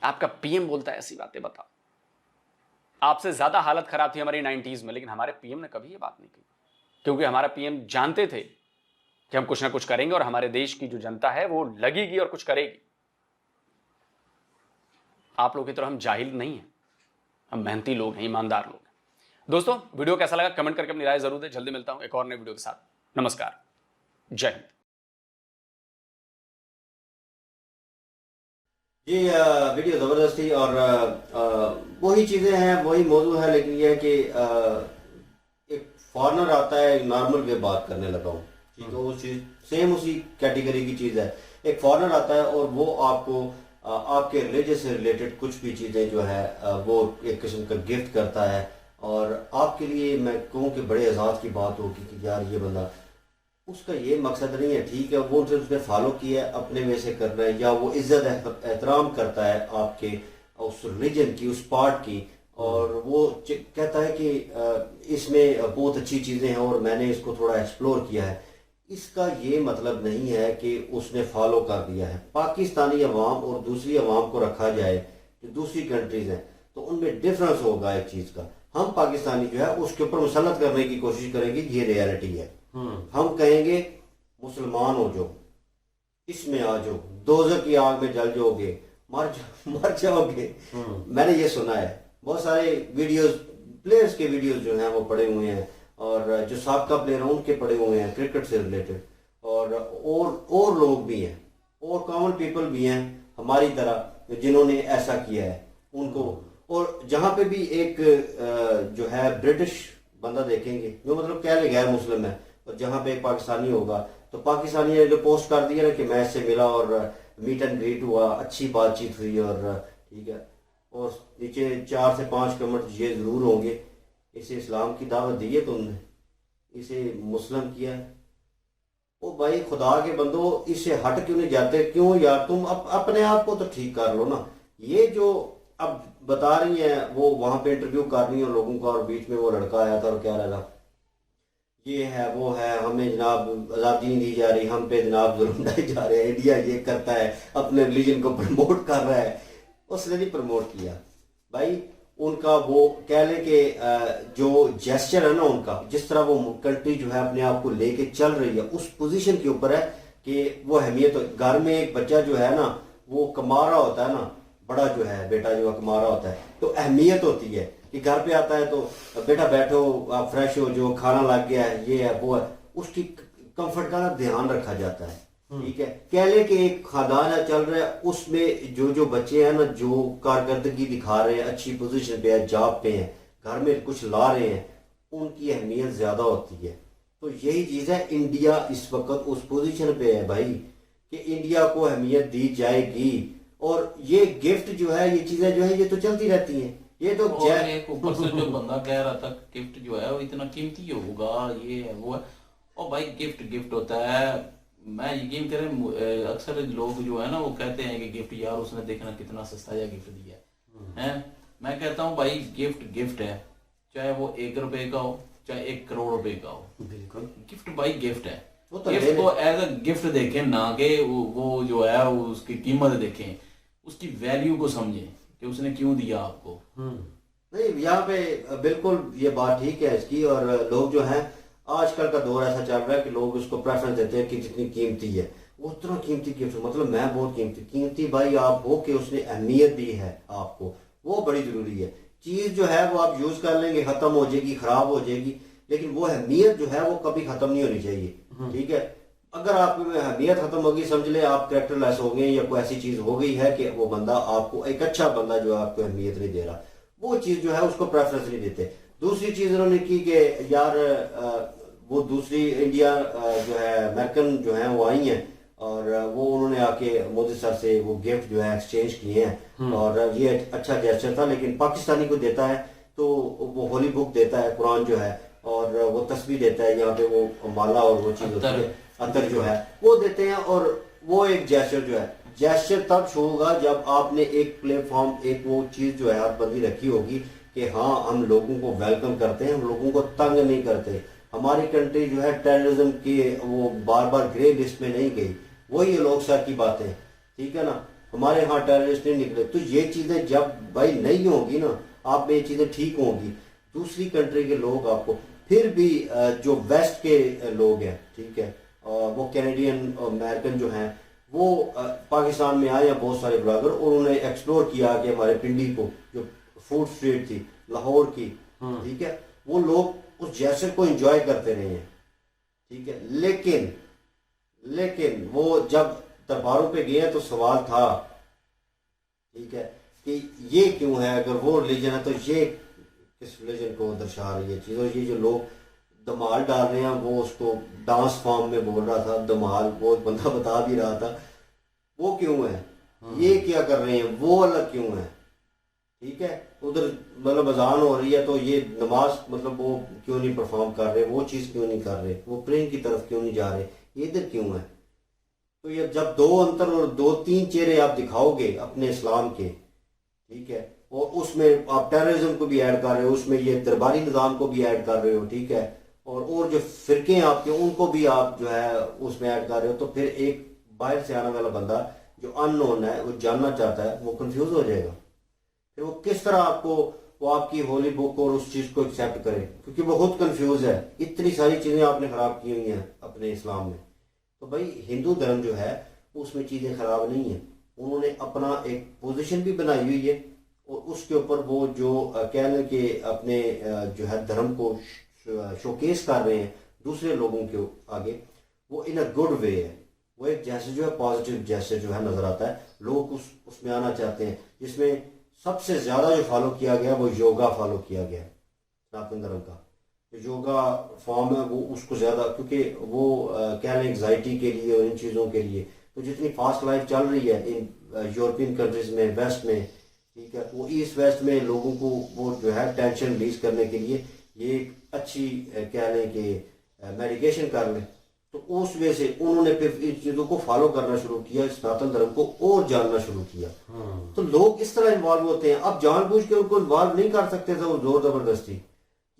आपका पीएम बोलता है ऐसी बातें, बताओ। आपसे ज्यादा हालत खराब थी हमारी 90s में, लेकिन हमारे पीएम ने कभी ये बात नहीं की, क्योंकि हमारा पीएम जानते थे कि हम कुछ ना कुछ करेंगे और हमारे देश की जो जनता है वो लगेगी और कुछ करेगी। आप लोग की तरह हम जाहिल नहीं हैं, हम मेहनती लोग हैं, ईमानदार लोग हैं। दोस्तों, वीडियो कैसा लगा कमेंट करके अपनी राय जरूर दें। जल्दी मिलता हूं एक और नए वीडियो के साथ। नमस्कार, जय हिंद। जी वीडियो ज़बरदस्त थी और वही चीज़ें हैं, वही मौजू है, लेकिन यह है कि एक फॉरनर आता है, नॉर्मल वे बात करने लगा हूँ, ठीक है, वो चीज़ सेम उसी कैटेगरी की चीज़ है। एक फॉरनर आता है और वो आपको आपके रिलीजन से रिलेटेड कुछ भी चीज़ें जो है वो एक किस्म का गिफ्ट करता है, और आपके लिए मैं कहूँ कि बड़े एजाज़ की बात होगी कि यार ये बंदा, उसका ये मकसद नहीं है, ठीक है, वो सिर्फ उसने फॉलो किया है, अपने वे से कर रहा है, या वो इज्जत एहतराम करता है आपके उस रिलीजन की, उस पार्ट की, और वो कहता है कि इसमें बहुत अच्छी चीज़ें हैं और मैंने इसको थोड़ा एक्सप्लोर किया है। इसका ये मतलब नहीं है कि उसने फॉलो कर दिया है। पाकिस्तानी अवाम और दूसरी अवाम को रखा जाए जो दूसरी कंट्रीज हैं, तो उनमें डिफरेंस होगा एक चीज़ का। हम पाकिस्तानी जो है उसके ऊपर मुसलत करने की कोशिश करेंगे, ये रियलिटी है। हम कहेंगे मुसलमान हो जो, इसमें आ जाओ, दोज़ख की आग में जल जाओगे, मर जाओगे। मैंने ये सुना है, बहुत सारे वीडियोस, प्लेयर्स के वीडियोस जो हैं वो पड़े हुए हैं, और जो साबका प्लेयर हैं उनके पड़े हुए हैं क्रिकेट से रिलेटेड, और लोग भी हैं, और कॉमन पीपल भी हैं हमारी तरह जिन्होंने ऐसा किया है उनको। और जहाँ पे भी एक जो है ब्रिटिश बंदा देखेंगे जो मतलब कह रहे गैर मुस्लिम है, और जहाँ पे एक पाकिस्तानी होगा तो पाकिस्तानी ने जो पोस्ट कर दिया ना कि मैं इससे मिला और मीट एंड ग्रीट हुआ, अच्छी बातचीत हुई, और ठीक है, और नीचे 4 से 5 कमेंट ये ज़रूर होंगे, इसे इस्लाम की दावत दी है तुमने, इसे मुस्लिम किया है। ओ भाई खुदा के बंदो, इससे हट क्यों नहीं जाते? क्यों यार, तुम अपने आप को तो ठीक कर लो ना। ये जो अब बता रही हैं वो वहां पे इंटरव्यू कर रही है लोगों का, और बीच में वो लड़का आया था और कह रहा था ये है वो है, हमें जनाब आज़ादी नहीं दी जा रही, हम पे जनाब जुल्म ढाए जा रहे हैं, इंडिया ये करता है, अपने रिलीजन को प्रमोट कर रहा है। उसने नहीं प्रमोट किया भाई, उनका वो कह लें कि जो जेस्चर है ना उनका, जिस तरह वो कंट्री जो है अपने आप को लेके चल रही है, उस पोजीशन के ऊपर है कि वो अहमियत। घर में एक बच्चा जो है ना वो कमा रहा होता है ना, बड़ा जो है बेटा जो कमा रहा होता है, तो अहमियत होती है कि घर पे आता है तो बेटा बैठो, आप फ्रेश हो, जो खाना लग गया है, ये है वो है, उसकी कंफर्ट का ध्यान रखा जाता है। ठीक है, कह ले कि एक खानदान है चल रहा है, उसमें जो बच्चे हैं ना जो कारकर्दगी दिखा रहे हैं, अच्छी पोजीशन पे है, जॉब पे हैं, घर में कुछ ला रहे हैं, उनकी अहमियत ज्यादा होती है। तो यही चीज है, इंडिया इस वक्त उस पोजीशन पे है भाई कि इंडिया को अहमियत दी जाएगी, और ये गिफ्ट जो है, ये चीजें जो है ये तो चलती रहती हैं। ये तो एक ऊपर से जो बंदा कह रहा था गिफ्ट जो है वो इतना कीमती होगा, ये है वो है, और भाई गिफ्ट होता है। मैं यकीन करें अक्सर लोग जो है ना वो कहते हैं कि गिफ्ट यार उसने देखना कितना सस्ता या गिफ्ट दिया है। मैं कहता हूँ भाई गिफ्ट है, चाहे वो 1 रुपए का हो चाहे 1 करोड़ रुपए का हो, बिल्कुल गिफ्ट भाई गिफ्ट है। गिफ्ट को एज अ गिफ्ट देखें, ना कि वो जो है वो उसकी कीमत देखें, उसकी वैल्यू को समझें कि उसने क्यों दिया आपको। नहीं, यहाँ पे बिल्कुल ये बात ठीक है इसकी, और लोग जो हैं आजकल का दौर ऐसा चल रहा है कि लोग उसको प्रेफरेंस देते हैं कि जितनी कीमती है उतना कीमती गिफ्ट, मतलब मैं बहुत कीमती भाई आप हो कि उसने अहमियत दी है आपको, वो बड़ी जरूरी है। चीज जो है वो आप यूज कर लेंगे, खत्म हो जाएगी, खराब हो जाएगी, लेकिन वो अहमियत जो है वो कभी खत्म नहीं होनी चाहिए। ठीक है, अगर आप अहमियत खत्म होगी, समझ ले आप कैरेक्टरलेस हो गए, या कोई ऐसी चीज हो गई है कि वो बंदा आपको, एक अच्छा बंदा जो है आपको अहमियत नहीं दे रहा, वो चीज जो है उसको प्रेफरेंस नहीं देते। दूसरी चीज उन्होंने की कि यार वो दूसरी इंडिया जो है अमेरिकन जो है वो आई हैं, और वो उन्होंने आके मोदी सर से वो गिफ्ट जो है एक्सचेंज किए हैं, और ये अच्छा जेस्चर था। लेकिन पाकिस्तानी को देता है तो वो होली बुक देता है, कुरान जो है, और वो तस्बीह देता है, यहाँ पे वो माला और वो चीज होती है, अतर जो है वो देते हैं, और वो एक जेस्चर जो है, जेस्चर तब शो होगा जब आपने एक प्लेटफॉर्म, एक वो चीज जो है हदबंदी रखी होगी कि हाँ हम लोगों को वेलकम करते हैं, हम लोगों को तंग नहीं करते। हमारी कंट्री जो है टेररिज्म की वो बार बार ग्रे लिस्ट में नहीं गई, वही लोग सर की बातें, ठीक है ना, हमारे यहाँ टेररिस्ट नहीं निकले। तो ये चीजें जब भाई नहीं होगी ना, आप में ये चीजें ठीक होंगी, दूसरी कंट्री के लोग आपको, फिर भी जो वेस्ट के लोग हैं, ठीक है, वो कैनेडियन अमेरिकन जो हैं वो पाकिस्तान में आए, या बहुत सारे ब्लॉगर, और उन्होंने एक्सप्लोर किया कि हमारे पिंडी को जो फूड स्ट्रीट थी लाहौर की, ठीक है, वो लोग उस जैसर को एंजॉय करते रहे हैं, ठीक है, लेकिन वो जब दरबारों पे गए तो सवाल था, ठीक है, कि ये क्यों है, अगर वो रिलीजन है तो ये किस रिलीजन को दर्शा रही है चीज़, और ये जो लोग धमाल डाल रहे हैं, वो उसको डांस फॉर्म में बोल रहा था, धमाल वो बंदा बता भी रहा था, वो क्यों है, ये क्या कर रहे हैं, वो अलग क्यों है, ठीक है, उधर मतलब अजान हो रही है तो ये नमाज मतलब वो क्यों नहीं परफॉर्म कर रहे, वो चीज़ क्यों नहीं कर रहे, वो प्रेम की तरफ क्यों नहीं जा रहे, ये इधर क्यों है। तो ये जब दो अंतर और दो तीन चेहरे आप दिखाओगे अपने इस्लाम के, ठीक है, और उसमें आप टेररिज्म को भी ऐड कर रहे हो, उसमें ये दरबारी निज़ाम को भी ऐड कर रहे हो, ठीक है, और जो फिरके आपके उनको भी आप जो है उसमें ऐड कर रहे हो, तो फिर एक बाहर से आने वाला बंदा जो अननोन है, वो जानना चाहता है, वो कंफ्यूज हो जाएगा, फिर वो किस तरह आपको वो आपकी होली बुक और उस चीज़ को एक्सेप्ट करे, क्योंकि वो खुद कंफ्यूज है, इतनी सारी चीज़ें आपने ख़राब की हुई हैं अपने इस्लाम में। तो भाई हिंदू धर्म जो है उसमें चीज़ें ख़राब नहीं है, उन्होंने अपना एक पोजीशन भी बनाई हुई है, और उसके ऊपर वो जो कह लें कि अपने जो है धर्म को शोकेस कर रहे हैं दूसरे लोगों के आगे, वो इन अ गुड वे है, वो एक जैसे जो है पॉजिटिव जैसे जो है नज़र आता है, लोग उसमें आना चाहते हैं। जिसमें सबसे ज़्यादा जो फॉलो किया गया वो योगा फॉलो किया गया सनातन धर्म का, योगा फॉर्म है वो उसको ज़्यादा, क्योंकि वो क्या लें एग्जाइटी के लिए और इन चीज़ों के लिए, तो जितनी फास्ट लाइफ चल रही है इन यूरोपियन कंट्रीज में, वेस्ट में, ठीक है, वो ईस्ट वेस्ट में लोगों को वो जो है टेंशन रिलीज करने के लिए ये एक अच्छी क्या लें कि मेडिकेशन कर लें, तो उस वजह से उन्होंने फिर इन चीज़ों को फॉलो करना शुरू किया, सनातन धर्म को और जानना शुरू किया। तो लोग इस तरह इन्वॉल्व होते हैं, अब जानबूझ के उनको इन्वॉल्व नहीं कर सकते थे वो जोर जबरदस्ती।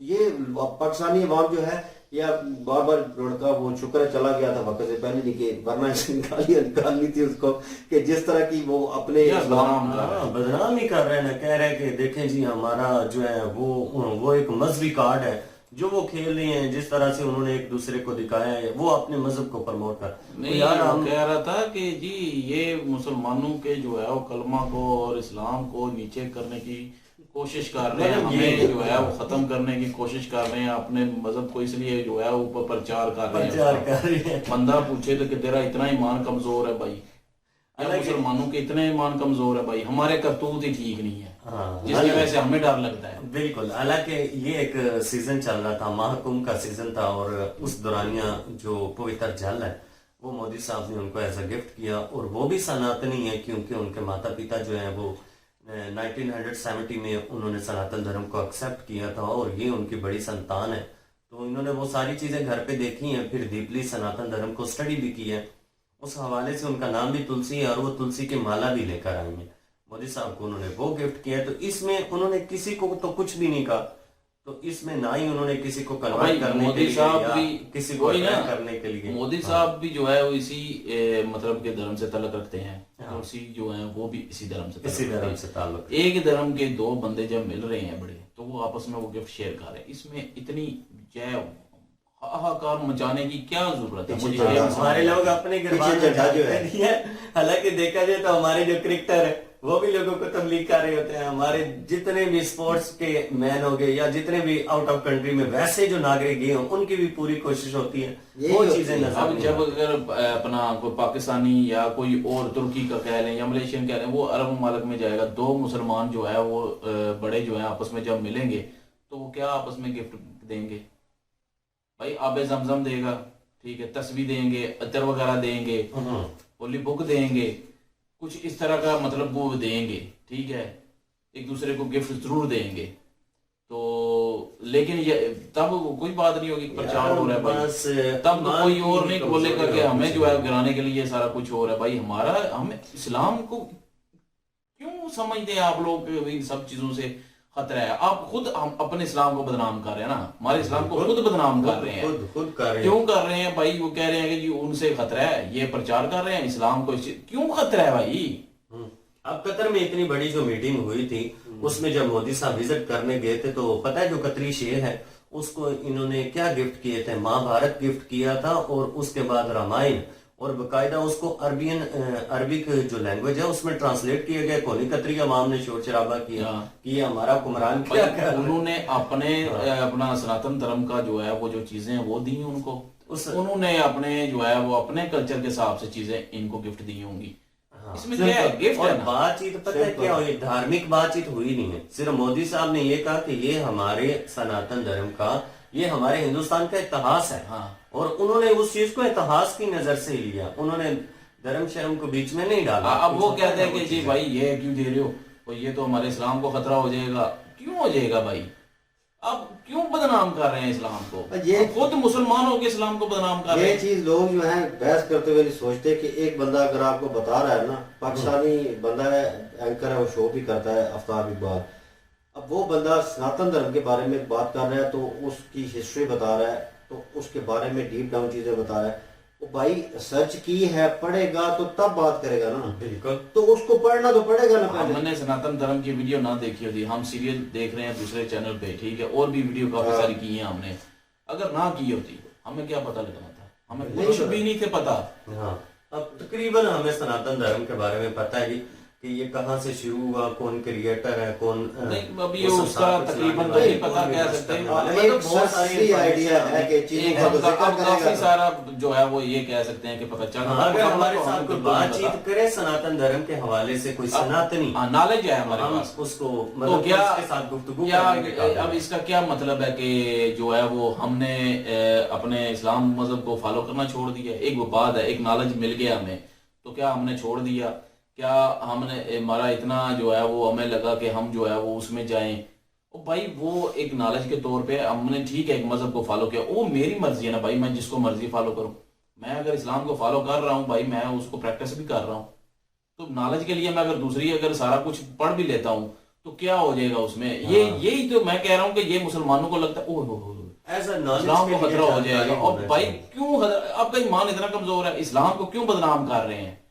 ये पाकिस्तानी अवाम जो है, या बार बार लड़का वो शुक्र है चला गया था वक्त से पहले, नहीं कि वरना निकालनी थी उसको, कि जिस तरह की वो अपने बदनाम ही कर रहे हैं, कह रहे हैं कि देखें जी हमारा जो है वो एक मजहबी कार्ड है जो वो खेल रहे हैं, जिस तरह से उन्होंने एक दूसरे को दिखाया है, वो अपने मजहब को प्रमोट कर। नहीं यार, हम कह रहा था कि जी ये मुसलमानों के जो है वो कलमा को और इस्लाम को नीचे करने की कोशिश कर रहे हैं, हमें जो है वो खत्म करने की कोशिश कर रहे हैं, अपने मजहब को इसलिए जो है ऊपर प्रचार कर रहे हैं। बंदा पूछे तो कि तेरा इतना ईमान कमजोर है भाई, मुसलमानों के इतने ईमान कमजोर है भाई, हमारे करतूत ही ठीक नहीं है, जिसकी वजह से हमें डर लगता है। बिल्कुल, हालांकि ये एक सीजन चल रहा था, महाकुंभ का सीजन था, और उस दौरानिया जो पवित्र जल है वो मोदी साहब ने उनको एज अ गिफ्ट किया, और वो भी सनातनी है क्योंकि उनके माता पिता जो है वो 1970 में उन्होंने सनातन धर्म को एक्सेप्ट किया था, और ये उनकी बड़ी संतान है, तो इन्होंने वो सारी चीजें घर पे देखी हैं, फिर डीपली सनातन धर्म को स्टडी भी की है, उस हवाले से उनका नाम भी तुलसी है, और वो तुलसी की माला भी लेकर आई है। मोदी साहब को उन्होंने वो गिफ्ट किया, तो इसमें उन्होंने किसी को तो कुछ भी नहीं कहा, तो इसमें ना ही उन्होंने किसी को कन्वर्ट करने के लिए या किसी को करने के लिए। मोदी साहब भी जो है वो इसी मतलब के धर्म से ताल्लुक रखते हैं, तुलसी जो है वो भी इसी धर्म से ताल्लुक। एक धर्म के दो बंदे जब मिल रहे हैं बड़े, तो वो आपस में वो गिफ्ट शेयर कर रहे हैं, इसमें इतनी जय हाहाकार मचाने की क्या जरूरत है? मुझे हमारे लोग अपने हालांकि देखा जाए तो हमारे जो क्रिकेटर है वो भी लोगों को तबलीग कर रहे होते हैं, हमारे जितने भी स्पोर्ट्स के मैन हो गए या जितने भी आउट ऑफ कंट्री में वैसे जो नागरिक गए हों उनकी भी पूरी कोशिश होती है वो चीजें नजर। अब जब अगर अपना कोई पाकिस्तानी या कोई और तुर्की का कह लें या मलेशियन कह लें, वो अरब ममालिक में जाएगा, दो मुसलमान जो है वो बड़े जो है आपस में जब मिलेंगे तो वो क्या आपस में गिफ्ट देंगे भाई? आबे जमजम देगा, ठीक है, तस्वीर देंगे, अतर वगैरह देंगे, होली बुक देंगे, कुछ इस तरह का मतलब वो देंगे, ठीक है, एक दूसरे को गिफ्ट जरूर देंगे, तो लेकिन ये तब कोई बात नहीं होगी, प्रचार हो रहा है भाई, तब तो कोई और नहीं बोलेगा कि हमें जो है गिराने के लिए सारा कुछ हो रहा है भाई। हमारा हमें इस्लाम को क्यों समझते हैं आप लोग इन सब चीजों से खतरा है? आप खुद हम अपने इस्लाम को बदनाम कर रहे हैं ना, हमारे इस्लाम को खुद बदनाम कर रहे हैं, खुद कर रहे हैं। क्यों कर रहे हैं भाई? वो कह रहे हैं कि जी उनसे खतरा है, ये प्रचार कर रहे हैं इस्लाम को, क्यों खतरा है भाई? अब कतर में इतनी बड़ी जो मीटिंग हुई थी उसमें जब मोदी साहब विजिट करने गए थे तो पता है जो कतरी शेर है उसको इन्होंने क्या गिफ्ट किए थे, महाभारत गिफ्ट किया था और उसके बाद रामायण, और बकायदा उसको अरबिक जो लैंग्वेज है उसमें ट्रांसलेट किया गया। कोहली कतरी अवाम ने शोर शराबा किया कि ये हमारा हुक्मरान क्या कर रहा है। उन्होंने अपना सनातन धर्म का जो है वो जो चीजें हैं वो दी उनको, उन्होंने अपने जो है वो अपने कल्चर के हिसाब से चीजें इनको गिफ्ट दी होंगी। इसमें क्या है, गिफ्ट और है ना। बातचीत पता है क्या हुई, धार्मिक बातचीत हुई नहीं है। सिर्फ मोदी साहब ने ये कहा कि ये हमारे सनातन धर्म का, ये हमारे हिंदुस्तान का इतिहास है। हाँ। और उन्होंने उस चीज को इतिहास की नजर से लिया, उन्होंने धर्म शर्म को बीच में नहीं डाला। अब वो कहते हैं कि जी भाई ये क्यों दे रहे हो, तो ये तो हमारे इस्लाम को खतरा हो जाएगा। क्यों हो जाएगा भाई, अब क्यों बदनाम कर रहे हैं इस्लाम को? ये खुद मुसलमान होकर इस्लाम को बदनाम कर रहे ये हैं। चीज लोग जो है बहस करते हुए नहीं सोचते कि एक बंदा अगर आपको बता रहा है ना, पाकिस्तानी बंदा है, एंकर है, वो शो भी करता है आफ्ताब इकबाल, अब वो बंदा सनातन धर्म के बारे में बात कर रहा है तो उसकी हिस्ट्री बता रहा है, तो उसके बारे में डीप डाउन चीजें बता रहा है, वो भाई सर्च की है, पढ़ेगा तो तब बात करेगा ना। बिल्कुल, तो उसको पढ़ना तो पड़ेगा ना पहले। हमने सनातन धर्म की वीडियो ना देखी होती, हम सीरियल देख रहे हैं दूसरे चैनल पे, ठीक है, और भी वीडियो काफी सारी की है हमने, अगर ना की होती हमें क्या पता लगना था, हमें कुछ भी नहीं थे पता। हाँ, अब तकरीबन हमें सनातन धर्म के बारे में पता है कि ये कहाँ से शुरू हुआ, कौन क्रिएटर है, कौन नहीं अभी उसका तकरीबन तो नहीं पता, कह सकते हैं बहुत सारी आइडिया है कि चीजों का तो जिक्र काफी करेगा। सारा जो है वो ये कह सकते हैं कि पता चल रहा है। अगर हमारे साथ कोई बातचीत करे सनातन धर्म के हवाले से, कोई सनातनी नॉलेज है हमारे हम पास, उसको तो मतलब क्या उसके साथ गुफ्तगू क्या करने के काबिल अब है। इसका क्या मतलब है कि जो है वो हमने अपने इस्लाम मजहब को फॉलो करना छोड़ दिया? एक वो बात है, एक नॉलेज मिल गया हमें, तो क्या हमने छोड़ दिया? क्या हमने हमारा इतना जो है वो हमें लगा कि हम जो है वो उसमें जाएं? ओ भाई वो एक नॉलेज के तौर पे हमने ठीक है एक मजहब को फॉलो किया, वो मेरी मर्जी है ना भाई, मैं जिसको मर्जी फॉलो करूं। मैं अगर इस्लाम को फॉलो कर रहा हूं भाई, मैं उसको प्रैक्टिस भी कर रहा हूं, तो नॉलेज के लिए मैं अगर दूसरी अगर सारा कुछ पढ़ भी लेता हूं तो क्या हो जाएगा उसमें? ये यही तो मैं कह रहा हूं कि ये मुसलमानों को लगता है ओह इस्लाम को खतरा हो जाएगा। और भाई क्यों आपका ईमान इतना कमजोर है, इस्लाम को क्यों बदनाम कर रहे हैं?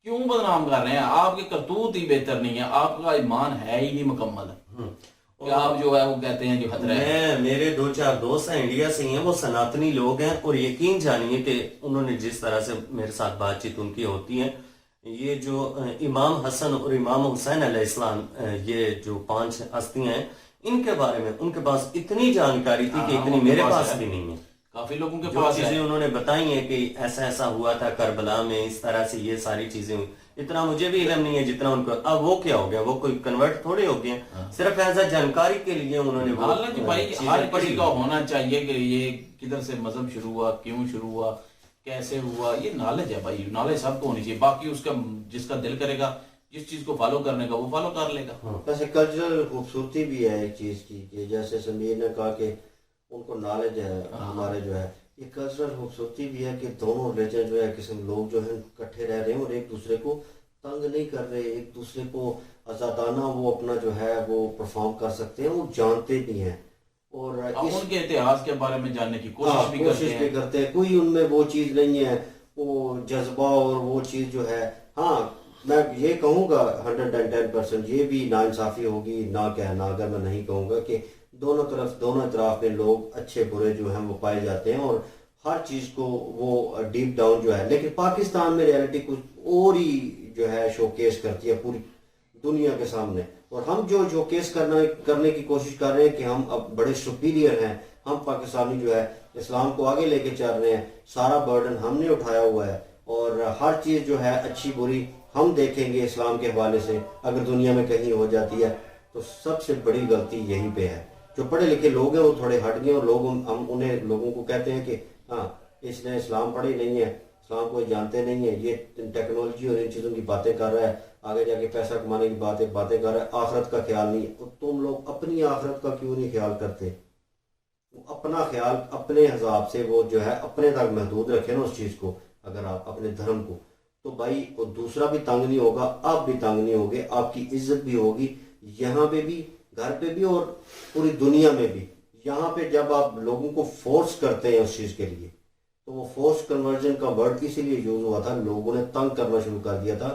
क्यों बदनाम कर रहे हैं? आपके करतूत ही बेहतर नहीं है, आपका ईमान है ही नहीं मुकम्मल, कि आप जो है वो कहते हैं जो खतरा है। मेरे 2-4 दोस्त हैं इंडिया से ही हैं, वो सनातनी लोग हैं, और यकीन जानिए कि उन्होंने जिस तरह से मेरे साथ बातचीत उनकी होती है, ये जो इमाम हसन और इमाम हुसैन अलैहिस्सलाम, ये जो 5 हस्तियां हैं, इनके बारे में उनके पास इतनी जानकारी थी कि इतनी मेरे पास भी नहीं है। काफी लोगों के जो पास चीजें उन्होंने बताई है कि ऐसा ऐसा हुआ था करबला में, इस तरह से ये सारी चीजें हुई, इतना मुझे भी इल्म नहीं है जितना उनको। अब वो क्या हो गया, वो कोई कन्वर्ट थोड़े हो गए, सिर्फ एज अ जानकारी के लिए उन्होंने वो हालांकि भाई हर किसी का होना चाहिए कि ये किधर से मजहब शुरू हुआ, क्यों शुरू हुआ, कैसे हुआ, ये नॉलेज है भाई, नॉलेज सबको होनी चाहिए। बाकी उसका जिसका दिल करेगा जिस चीज को फॉलो करने का वो फॉलो कर लेगा। वैसे कल्चरल खूबसूरती भी है एक चीज की, कि जैसे समीर ने कहा कि उनको नॉलेज है, हमारे जो है ये कल्चरल खूबसूरती भी है कि दोनों रिलीजन जो है, किस्म लोग जो है इकट्ठे रह रहे हैं और एक दूसरे को तंग नहीं कर रहे, एक दूसरे को आजादाना वो अपना जो है वो परफॉर्म कर सकते हैं, वो जानते भी हैं और उनके इतिहास के बारे में जानने की कोशिश भी करते हैं। कोई उनमें वो चीज नहीं है, वो जज्बा और वो चीज जो है। हाँ, मैं ये कहूँगा 110% ये भी नाइंसाफी होगी ना कहना अगर मैं नहीं कहूँगा कि दोनों तरफ में लोग अच्छे बुरे जो हैं वो पाए जाते हैं और हर चीज को वो डीप डाउन जो है। लेकिन पाकिस्तान में रियलिटी कुछ और ही जो है शोकेस करती है पूरी दुनिया के सामने, और हम जो शोकेस करने की कोशिश कर रहे हैं कि हम अब बड़े सुपीरियर हैं, हम पाकिस्तानी जो है इस्लाम को आगे लेके चल रहे हैं, सारा बर्डन हमने उठाया हुआ है और हर चीज जो है अच्छी बुरी हम देखेंगे इस्लाम के हवाले से। अगर दुनिया में कहीं हो जाती है तो सबसे बड़ी गलती यहीं पे है। जो पढ़े लिखे लोग हैं वो थोड़े हट गए और लोग हम उन्हें लोगों को कहते हैं कि हाँ इसने इस्लाम पढ़ी नहीं है, इस्लाम को जानते नहीं है, ये टेक्नोलॉजी और इन चीज़ों की बातें कर रहा है, आगे जाके पैसा कमाने की बातें कर रहा है, आखिरत का ख्याल नहीं है। तो तुम लोग अपनी आखिरत का क्यों नहीं ख्याल करते? अपना ख्याल अपने हिसाब से वो जो है अपने तक महदूद रखे ना उस चीज़ को, अगर आप अपने धर्म को, तो भाई वो दूसरा भी तंग नहीं होगा, आप भी तंग नहीं होगे, आपकी इज्जत भी होगी यहाँ पे भी, घर पे भी और पूरी दुनिया में भी। यहाँ पे जब आप लोगों को फोर्स करते हैं उस चीज के लिए, तो वो फोर्स कन्वर्जन का वर्ड इसीलिए यूज हुआ था, लोगों ने तंग करना शुरू कर दिया था।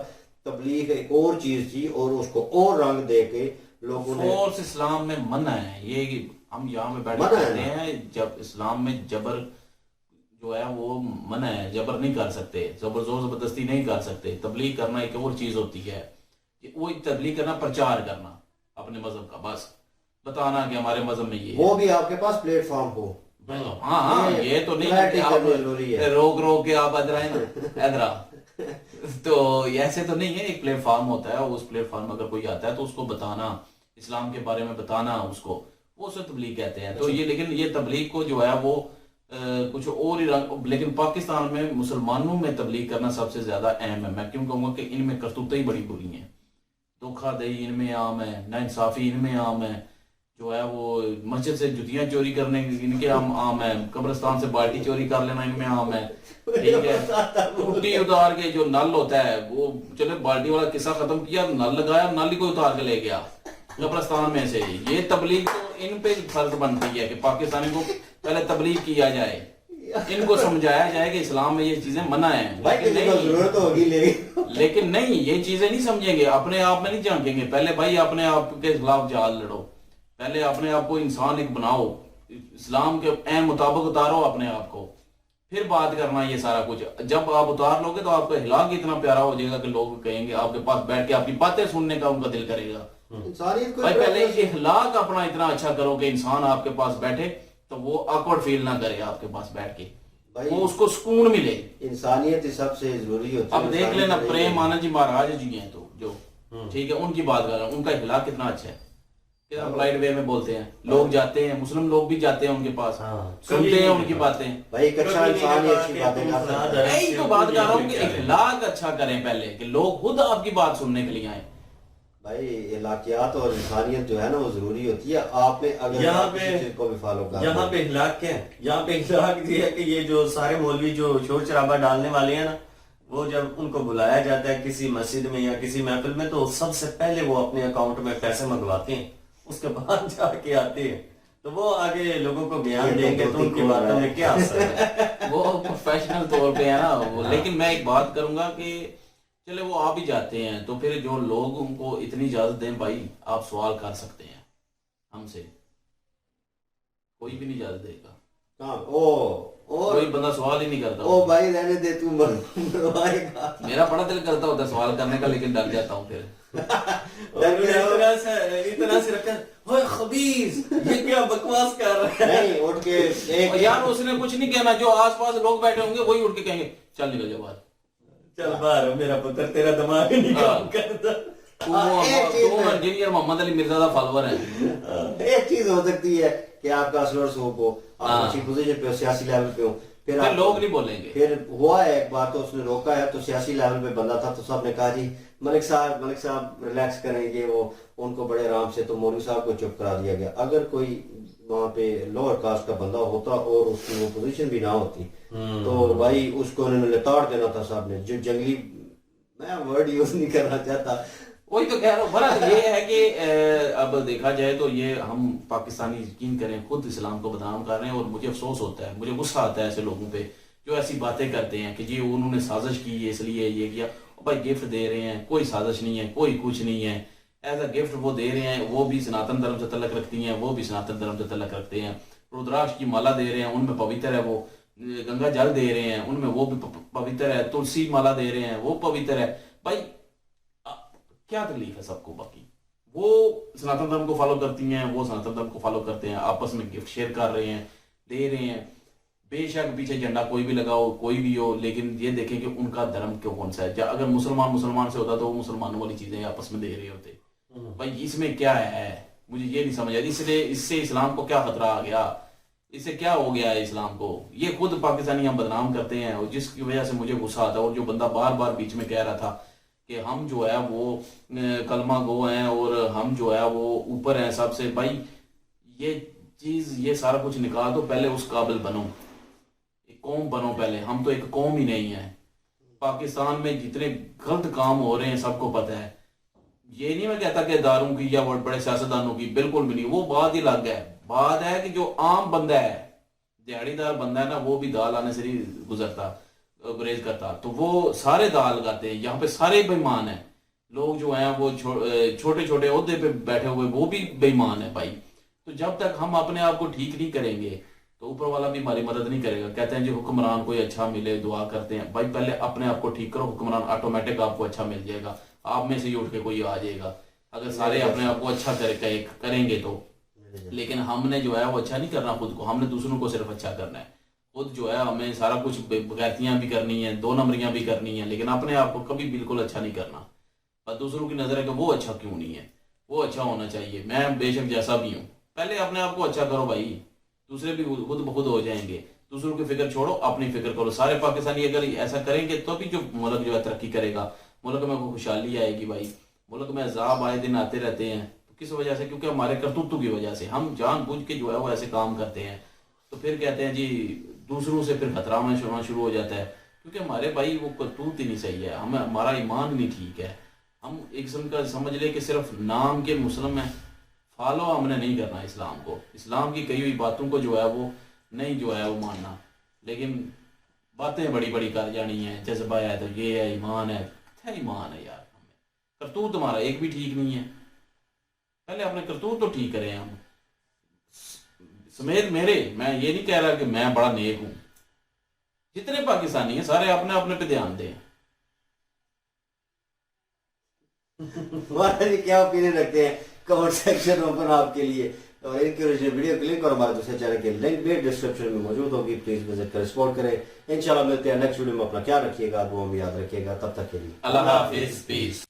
तबलीग एक और चीज थी और उसको और रंग दे के लोगों ने फोर्स इस्लाम में मना है, ये कि हम यहाँ पे बैठ मना है करते ना? हैं, जब इस्लाम में जबर जो है वो मना है, जबर नहीं कर सकते, जोर जबरदस्ती नहीं कर सकते। तबलीग करना एक और चीज होती है, वो तबलीग करना, प्रचार करना अपने मजहब का, बस बताना कि हमारे मजहब में ये वो भी आपके पास प्लेटफॉर्म हो। हाँ हाँ, ये तो नहीं है कि आप जरूरी है। रोक के आप इधर तो ऐसे तो नहीं है, एक प्लेटफॉर्म होता है, उस प्लेटफॉर्म अगर कोई आता है तो उसको बताना, इस्लाम के बारे में बताना उसको, वो उसे तबलीग कहते हैं। तो ये, लेकिन ये तबलीग को जो है वो कुछ और ही रंग, लेकिन पाकिस्तान में मुसलमानों में तबलीग करना सबसे ज्यादा अहम है। मैं क्यों कहूँगा कि इनमें करतूतें ही बड़ी बुरी हैं, धोखाधड़ी इनमें आम है, नाइंसाफी इनमें आम है, जो है वो मस्जिद से जुतियां चोरी करने इनके आम है, कब्रिस्तान से बाल्टी चोरी कर लेना इनमें आम है, ठीक है। टूटी उतार के जो नल होता है वो, चले बाल्टी वाला किस्सा खत्म किया, नल लगाया, नल ही को उतार के ले गया कब्रिस्तान में से। ये तबलीग तो इन पे फर्ज बनती है कि पाकिस्तानी को पहले तबलीग किया जाए, इनको समझाया जाए कि इस्लाम में ये चीजें मना है। जरूरत होगी लेकिन नहीं, ये चीजें नहीं समझेंगे, अपने आप में नहीं झांकेंगे। पहले भाई अपने आप के खिलाफ जाल लड़ो, पहले अपने आप को इंसान एक बनाओ, इस्लाम के ऐन मुताबिक उतारो अपने आप को, फिर बात करना ये सारा कुछ। जब आप उतार लोगे तो आपका हिलाक इतना प्यारा हो जाएगा कि लोग कहेंगे, आपके पास बैठ के आपकी बातें सुनने का उनका दिल करेगा। भाई पहले इखलाक अपना इतना अच्छा करो कि इंसान आपके पास बैठे तो वो ऑकवर्ड फील ना करे आपके पास बैठ के, वो उसको सुकून मिले। इंसानियत सबसे जरूरी होती है। अब देख लेना प्रेम आनंद जी महाराज जी हैं, तो जो ठीक है उनकी बात कर रहा हूँ, उनका इखलाक कितना अच्छा है, कितना पोलाइट वे में बोलते हैं, लोग जाते हैं, मुस्लिम लोग भी जाते हैं उनके पास, सुनते हैं उनकी बातें। भाई एक अच्छा इंसान ही अच्छी बातें करता है। यही तो बात कर रहा हूँ कि इखलाक अच्छा करें पहले, कि लोग खुद आपकी बात सुनने के लिए आए। भाई इलाकियात और इंसानियत जो है ना वो जरूरी होती है। आप में अगर यहाँ आप किसी चीज को भी फॉलो कर, यहाँ पे इखलाक क्या है, यहाँ पे इखलाक ये है कि ये जो सारे मौलवी जो शोर शराबा डालने वाले हैं ना, वो जब उनको बुलाया जाता है किसी मस्जिद में या किसी महफिल में, तो सबसे पहले वो अपने अकाउंट में पैसे मंगवाते हैं, उसके बाद जाके आते हैं, तो वो आगे लोगों को बयान देंगे तो उनकी बातों में क्या असर है। वो प्रोफेशनल तौर पे है ना वो। लेकिन मैं एक बात करूंगा कि चले वो आ भी जाते हैं तो फिर जो लोग उनको इतनी इजाजत दें, भाई आप सवाल कर सकते हैं हमसे, कोई भी नहीं इजाजत देगा। हाँ, और कोई बंदा सवाल ही नहीं करता। ओ भाई रहने दे, तू मरवाएगा। मेरा बड़ा दिल करता होता है सवाल करने का, लेकिन डर जाता हूँ फिर। इतना से रखा, ओए खबीस ये क्या बकवास कर रहा है। नहीं उठ के एक यार उसने कुछ नहीं कहना, जो आसपास लोग बैठे होंगे वही उठ के कहेंगे चल निकल जा बाहर, चल बाहर मेरा पुत्र, तेरा दिमाग नहीं काम करता। तू इंजीनियर मोहम्मद अली मिर्जा का फॉलोअर है। एक चीज हो सकती है कि आपका असलर सोप हो, आप अच्छी पोजीशन पे हो, सियासी लेवल पे हो, फिर लोग नहीं बोलेंगे। फिर हुआ है एक बार तो उसने रोका है, तो सियासी लेवल पे बंदा था, तो सबने कहा जी मलिक साहब रिलैक्स करेंगे, वो उनको बड़े आराम से, तो मौलवी साहब को चुप करा दिया गया। अगर कोई वहाँ पे लोअर कास्ट का बंदा होता और उसकी वो पोजीशन भी ना होती तो भाई उसको उन्होंने लताड़ देना था साहब ने। जो जंगली, मैं वर्ड यूज नहीं करना चाहता, वही तो कह रहा हूँ। बड़ा ये है कि अब देखा जाए तो ये हम पाकिस्तानी यकीन करें खुद इस्लाम को बदनाम कर रहे हैं, और मुझे अफसोस होता है, मुझे गुस्सा आता है ऐसे लोगों पे जो ऐसी बातें करते हैं कि जी उन्होंने साजिश की है इसलिए ये किया। भाई गिफ्ट दे रहे हैं, कोई साजिश नहीं है, कोई कुछ नहीं है, एज अ गिफ्ट वो दे रहे हैं। वो भी सनातन धर्म से तल्लक रखती हैं, वो भी सनातन धर्म से तल्लक रखते हैं। रुद्राक्ष की माला दे रहे हैं, उनमें पवित्र है, वो गंगा जल दे रहे हैं, उनमें वो भी पवित्र है। तुलसी माला दे रहे हैं, वो पवित्र है। भाई क्या तकलीफ है सबको? बाकी वो सनातन धर्म को फॉलो करती हैं, वो सनातन धर्म को फॉलो करते हैं, आपस में गिफ्ट शेयर कर रहे हैं, दे रहे हैं। बेशक पीछे झंडा कोई भी लगाओ, कोई भी हो, लेकिन ये देखें कि उनका धर्म क्यों कौन सा है। अगर मुसलमान से होता तो वो मुसलमानों वाली चीजें आपस में दे रहे होते। भाई इसमें क्या है, मुझे ये नहीं समझ आ रही। इसलिए इससे इस्लाम को क्या खतरा आ गया, इससे क्या हो गया है इस्लाम को? ये खुद पाकिस्तानी हम बदनाम करते हैं, और जिसकी वजह से मुझे गुस्सा आता है। और जो बंदा बार बार बीच में कह रहा था कि हम जो है वो कलमा गो हैं और हम जो है वो ऊपर हैं सबसे, भाई ये चीज, ये सारा कुछ निकाल दो, पहले उस काबिल बनो, एक कौम बनो पहले। हम तो एक कौम ही नहीं है। पाकिस्तान में जितने गलत काम हो रहे हैं सबको पता है। ये नहीं मैं कहता कि दारूं की या बड़े सियासतदानों की, बिल्कुल भी नहीं, वो बात ही अलग है। बात है कि जो आम बंदा है, दिहाड़ीदार बंदा है ना, वो भी दाल आने से नहीं गुजरता, गुरेज करता, तो वो सारे दाल लगाते हैं। यहाँ पे सारे बेईमान हैं, लोग जो हैं वो छोटे छोटे ओहदे पे बैठे हुए वो भी बेईमान है भाई। तो जब तक हम अपने आप को ठीक नहीं करेंगे तो ऊपर वाला भी हमारी मदद नहीं करेगा। कहते हैं जी हुक्मरान कोई अच्छा मिले दुआ करते हैं, भाई पहले अपने आप को ठीक करो, हुक्मरान ऑटोमेटिक आपको अच्छा मिल जाएगा, आप में से ही उठ के कोई आ जाएगा अगर सारे अपने आप को अच्छा करेंगे तो। लेकिन हमने जो है वो अच्छा नहीं करना खुद को, हमने दूसरों को सिर्फ अच्छा करना है। खुद जो है हमें सारा कुछ बगैरतियां भी करनी है, 2 नंबरियां भी करनी है, लेकिन अपने आप को कभी बिल्कुल अच्छा नहीं करना। और दूसरों की नजर है कि वो अच्छा क्यों नहीं है, वो अच्छा होना चाहिए, मैं बेशक जैसा भी हूँ। पहले अपने आप को अच्छा करो भाई, दूसरे भी खुद ब खुद हो जाएंगे। दूसरों की फिक्र छोड़ो, अपनी फिक्र करो। सारे पाकिस्तानी अगर ऐसा करेंगे तो भी जो मुल्क जो है तरक्की करेगा, मुल्क में खुशहाली आएगी भाई। मुल्क में अजाब आए दिन आते रहते हैं, तो किस वजह से? क्योंकि हमारे करतूतों की वजह से हम जानबूझ के जो है वो ऐसे काम करते हैं। तो फिर कहते हैं जी दूसरों से फिर खतरा में शुरू हो जाता है, क्योंकि हमारे भाई वो करतूत ही नहीं सही है, हमें हमारा ईमान नहीं ठीक है। हम एक किस्म का समझ ले कि सिर्फ नाम के मुस्लिम है, फॉलो हमने नहीं करना इस्लाम को, इस्लाम की कही हुई बातों को जो है वो नहीं जो है वो मानना। लेकिन बातें बड़ी बड़ी कर जानी है, जज्बा है तो ये है, ईमान है, क्या ईमान है यार? हमें करतूत हमारा एक भी ठीक नहीं है। पहले अपने करतूत तो ठीक करें हम समेत मेरे। मैं ये नहीं कह रहा कि मैं बड़ा नेक हूं, जितने पाकिस्तानी हैं सारे अपने अपने पे ध्यान दें। महाराज जी क्या ओपिनियन रखते हैं? कमेंट सेक्शन ओपन आपके लिए। और इनके ओरिजिनल वीडियो के लिंक और हमारे दूसरे चैनल के लिंक भी डिस्क्रिप्शन में मौजूद होगी, प्लीज विजिट कर सपोर्ट करें। इंशाल्लाह मिलते हैं नेक्स्ट वीडियो में। अपना ख्याल रखिएगा, दुआ में याद रखिएगा। तब तक के लिए अल्लाह हाफिज, पीस।